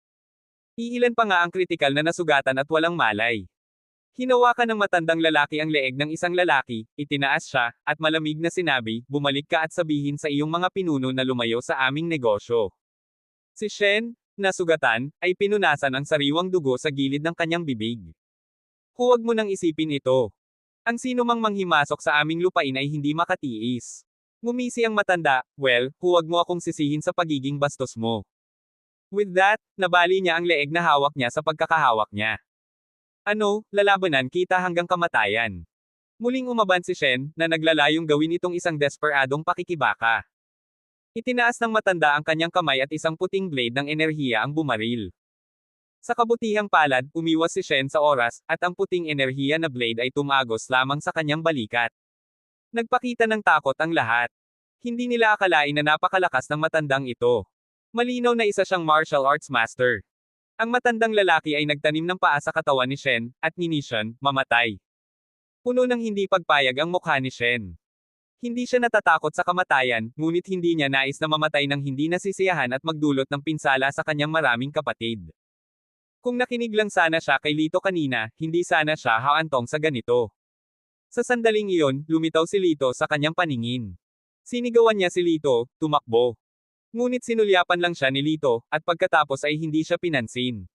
Iilan pa nga ang kritikal na nasugatan at walang malay. Hinawakan ng matandang lalaki ang leeg ng isang lalaki, itinaas siya, at malamig na sinabi, bumalik ka at sabihin sa iyong mga pinuno na lumayo sa aming negosyo. Si Shen, nasugatan, ay pinunasan ang sariwang dugo sa gilid ng kanyang bibig. Huwag mo nang isipin ito. Ang sino mang manghimasok sa aming lupain ay hindi makatiis. Ngumisi ang matanda, well, huwag mo akong sisihin sa pagiging bastos mo. With that, nabali niya ang leeg na hawak niya sa pagkakahawak niya. Ano, lalabanan kita hanggang kamatayan. Muling umaban si Shen, na naglalayong gawin itong isang desperadong pakikibaka. Itinaas ng matanda ang kanyang kamay at isang puting blade ng enerhiya ang bumaril. Sa kabutihang palad, umiwas si Shen sa oras, at ang puting enerhiya na blade ay tumagos lamang sa kanyang balikat. Nagpakita ng takot ang lahat. Hindi nila akalain na napakalakas ng matandang ito. Malinaw na isa siyang martial arts master. Ang matandang lalaki ay nagtanim ng paa sa katawan ni Shen, at ni Shen, mamatay. Puno ng hindi pagpayag ang mukha ni Shen. Hindi siya natatakot sa kamatayan, ngunit hindi niya nais na mamatay ng hindi nasisiyahan at magdulot ng pinsala sa kanyang maraming kapatid. Kung nakinig lang sana siya kay Lito kanina, hindi sana siya haantong sa ganito. Sa sandaling iyon, lumitaw si Lito sa kanyang paningin. Sinigawan niya si Lito, tumakbo. Ngunit sinulyapan lang siya ni Lito, at pagkatapos ay hindi siya pinansin.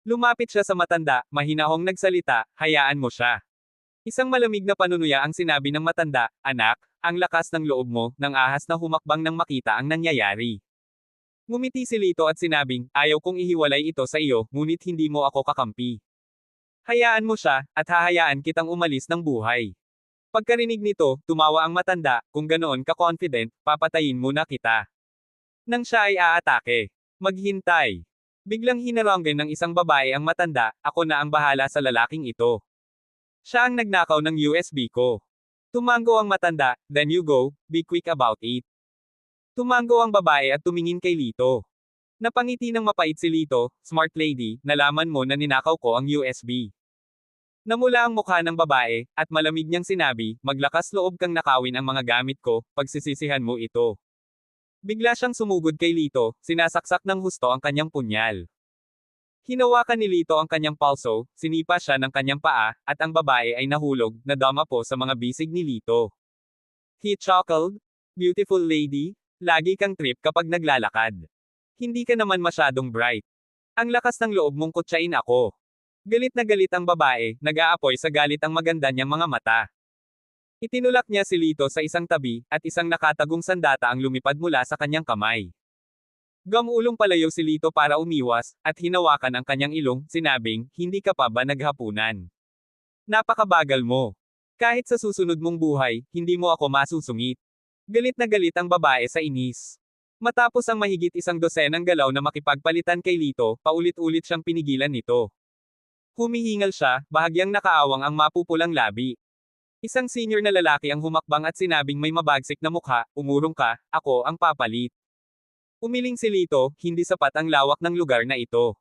Lumapit siya sa matanda, mahinahong nagsalita, hayaan mo siya. Isang malamig na panunuya ang sinabi ng matanda, anak, ang lakas ng loob mo, ng ahas na humakbang nang makita ang nangyayari. Ngumiti si Lito at sinabing, ayaw kong ihiwalay ito sa iyo, ngunit hindi mo ako kakampi. Hayaan mo siya, at hahayaan kitang umalis ng buhay. Pagkarinig nito, tumawa ang matanda, kung ganoon ka-confident, papatayin muna kita. Nang siya ay aatake. Maghintay. Biglang hinaranggan ng isang babae ang matanda, ako na ang bahala sa lalaking ito. Siya ang nagnakaw ng USB ko. Tumango ang matanda, then you go, be quick about it. Tumango ang babae at tumingin kay Lito. Napangiti ng mapait si Lito, smart lady, nalaman mo na ninakaw ko ang USB. Namula ang mukha ng babae, at malamig niyang sinabi, maglakas loob kang nakawin ang mga gamit ko, pagsisisihan mo ito. Bigla siyang sumugod kay Lito, sinasaksak ng husto ang kanyang punyal. Hinawakan ni Lito ang kanyang palso, sinipa siya ng kanyang paa, at ang babae ay nahulog, nadama po sa mga bisig ni Lito. He chuckled, beautiful lady, lagi kang trip kapag naglalakad. Hindi ka naman masyadong bright. Ang lakas ng loob mong kutsain ako. Galit na galit ang babae, nag-aapoy sa galit ang maganda niyang mga mata. Itinulak niya si Lito sa isang tabi, at isang nakatagong sandata ang lumipad mula sa kanyang kamay. Gamulong palayo si Lito para umiwas, at hinawakan ang kanyang ilong, sinabing, hindi ka pa ba naghapunan? Napakabagal mo. Kahit sa susunod mong buhay, hindi mo ako masusungit. Galit na galit ang babae sa inis. Matapos ang mahigit isang dosenang galaw na makipagpalitan kay Lito, paulit-ulit siyang pinigilan nito. Humihingal siya, bahagyang nakaawang ang mapupulang labi. Isang senior na lalaki ang humakbang at sinabing may mabagsik na mukha, umurong ka, ako ang papalit. Umiling si Lito, hindi sapat ang lawak ng lugar na ito.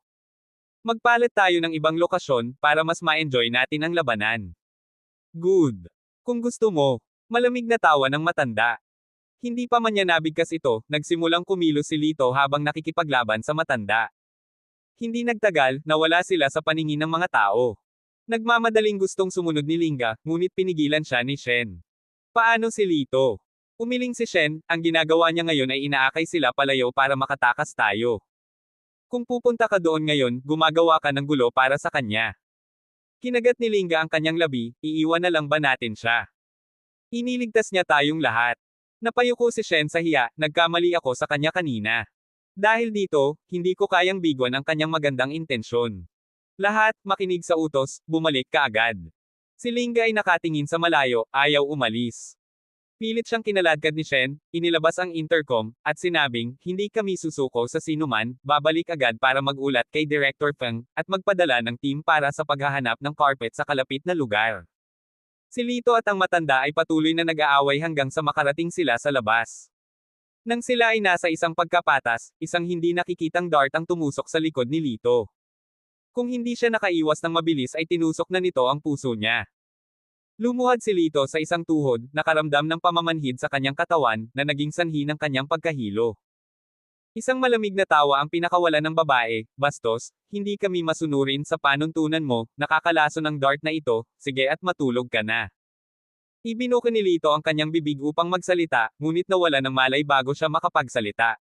Magpalit tayo ng ibang lokasyon, para mas ma-enjoy natin ang labanan. Good. Kung gusto mo. Malamig na tawa ng matanda. Hindi pa man niya nabigkas ito, nagsimulang kumilos si Lito habang nakikipaglaban sa matanda. Hindi nagtagal, nawala sila sa paningin ng mga tao. Nagmamadaling gustong sumunod ni Linga, ngunit pinigilan siya ni Shen. Paano si Lito? Umiling si Shen, ang ginagawa niya ngayon ay inaakay sila palayo para makatakas tayo. Kung pupunta ka doon ngayon, gumagawa ka ng gulo para sa kanya. Kinagat ni Linga ang kanyang labi, iiwan na lang ba natin siya? Iniligtas niya tayong lahat. Napayuko si Shen sa hiya, nagkamali ako sa kanya kanina. Dahil dito, hindi ko kayang bigwan ang kanyang magandang intensyon. Lahat, makinig sa utos, bumalik ka agad. Si Linga ay nakatingin sa malayo, ayaw umalis. Pilit siyang kinaladkad ni Shen, inilabas ang intercom, at sinabing, hindi kami susuko sa sinuman, babalik agad para magulat kay Director Feng, at magpadala ng team para sa paghahanap ng carpet sa kalapit na lugar. Si Lito at ang matanda ay patuloy na nag-aaway hanggang sa makarating sila sa labas. Nang sila ay nasa isang pagkapatas, isang hindi nakikitang dart ang tumusok sa likod ni Lito. Kung hindi siya nakaiwas ng mabilis ay tinusok na nito ang puso niya. Lumuhad si Lito sa isang tuhod, nakaramdam ng pamamanhid sa kanyang katawan, na naging sanhi ng kanyang pagkahilo. Isang malamig na tawa ang pinakawalan ng babae, bastos, hindi kami masunurin sa panuntunan mo, nakakalaso ng dart na ito, sige at matulog ka na. Ibinuko ni Lito ang kanyang bibig upang magsalita, ngunit nawala ng malay bago siya makapagsalita.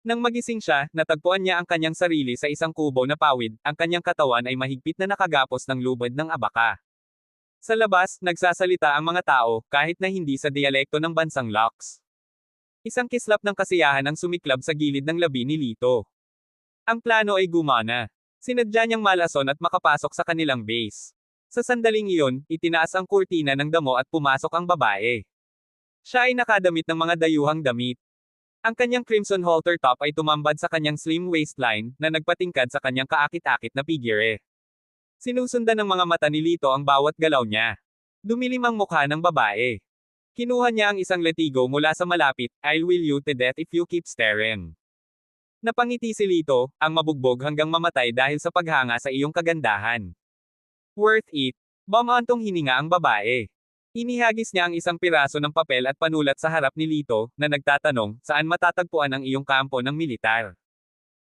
Nang magising siya, natagpuan niya ang kanyang sarili sa isang kubo na pawid, ang kanyang katawan ay mahigpit na nakagapos ng lubid ng abaka. Sa labas, nagsasalita ang mga tao, kahit na hindi sa dialekto ng bansang Lux. Isang kislap ng kasiyahan ang sumiklab sa gilid ng labi ni Lito. Ang plano ay gumana. Sinadya niyang malason at makapasok sa kanilang base. Sa sandaling iyon, itinaas ang kurtina ng damo at pumasok ang babae. Siya ay nakadamit ng mga dayuhang damit. Ang kanyang crimson halter top ay tumambad sa kanyang slim waistline, na nagpatingkad sa kanyang kaakit-akit na figure. Sinusundan ng mga mata ni Lito ang bawat galaw niya. Dumilim ang mukha ng babae. Kinuha niya ang isang letigo mula sa malapit, "I'll will you to death if you keep staring." Napangiti si Lito, ang mabugbog hanggang mamatay dahil sa paghanga sa iyong kagandahan. Worth it. Bamantong hininga ang babae. Inihagis niya ang isang piraso ng papel at panulat sa harap ni Lito, na nagtatanong, saan matatagpuan ang iyong kampo ng militar?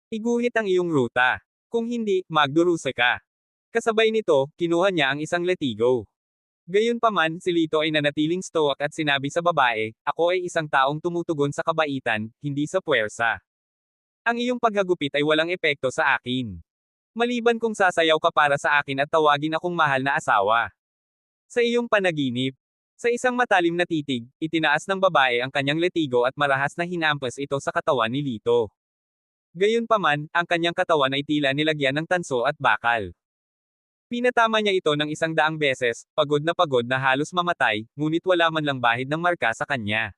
Iguhit ang iyong ruta. Kung hindi, magdurusa ka. Kasabay nito, kinuha niya ang isang letigo. Gayunpaman, si Lito ay nanatiling stoic at sinabi sa babae, "Ako ay isang taong tumutugon sa kabaitan, hindi sa puwersa. Ang iyong paghagupit ay walang epekto sa akin. Maliban kung sasayaw ka para sa akin at tawagin akong mahal na asawa. Sa iyong panaginip." Sa isang matalim na titig, itinaas ng babae ang kanyang letigo at marahas na hinampas ito sa katawan ni Lito. Gayunpaman, ang kanyang katawan ay tila nilagyan ng tanso at bakal. Pinatama niya ito ng 100 beses, pagod na halos mamatay, ngunit wala man lang bahid ng marka sa kanya.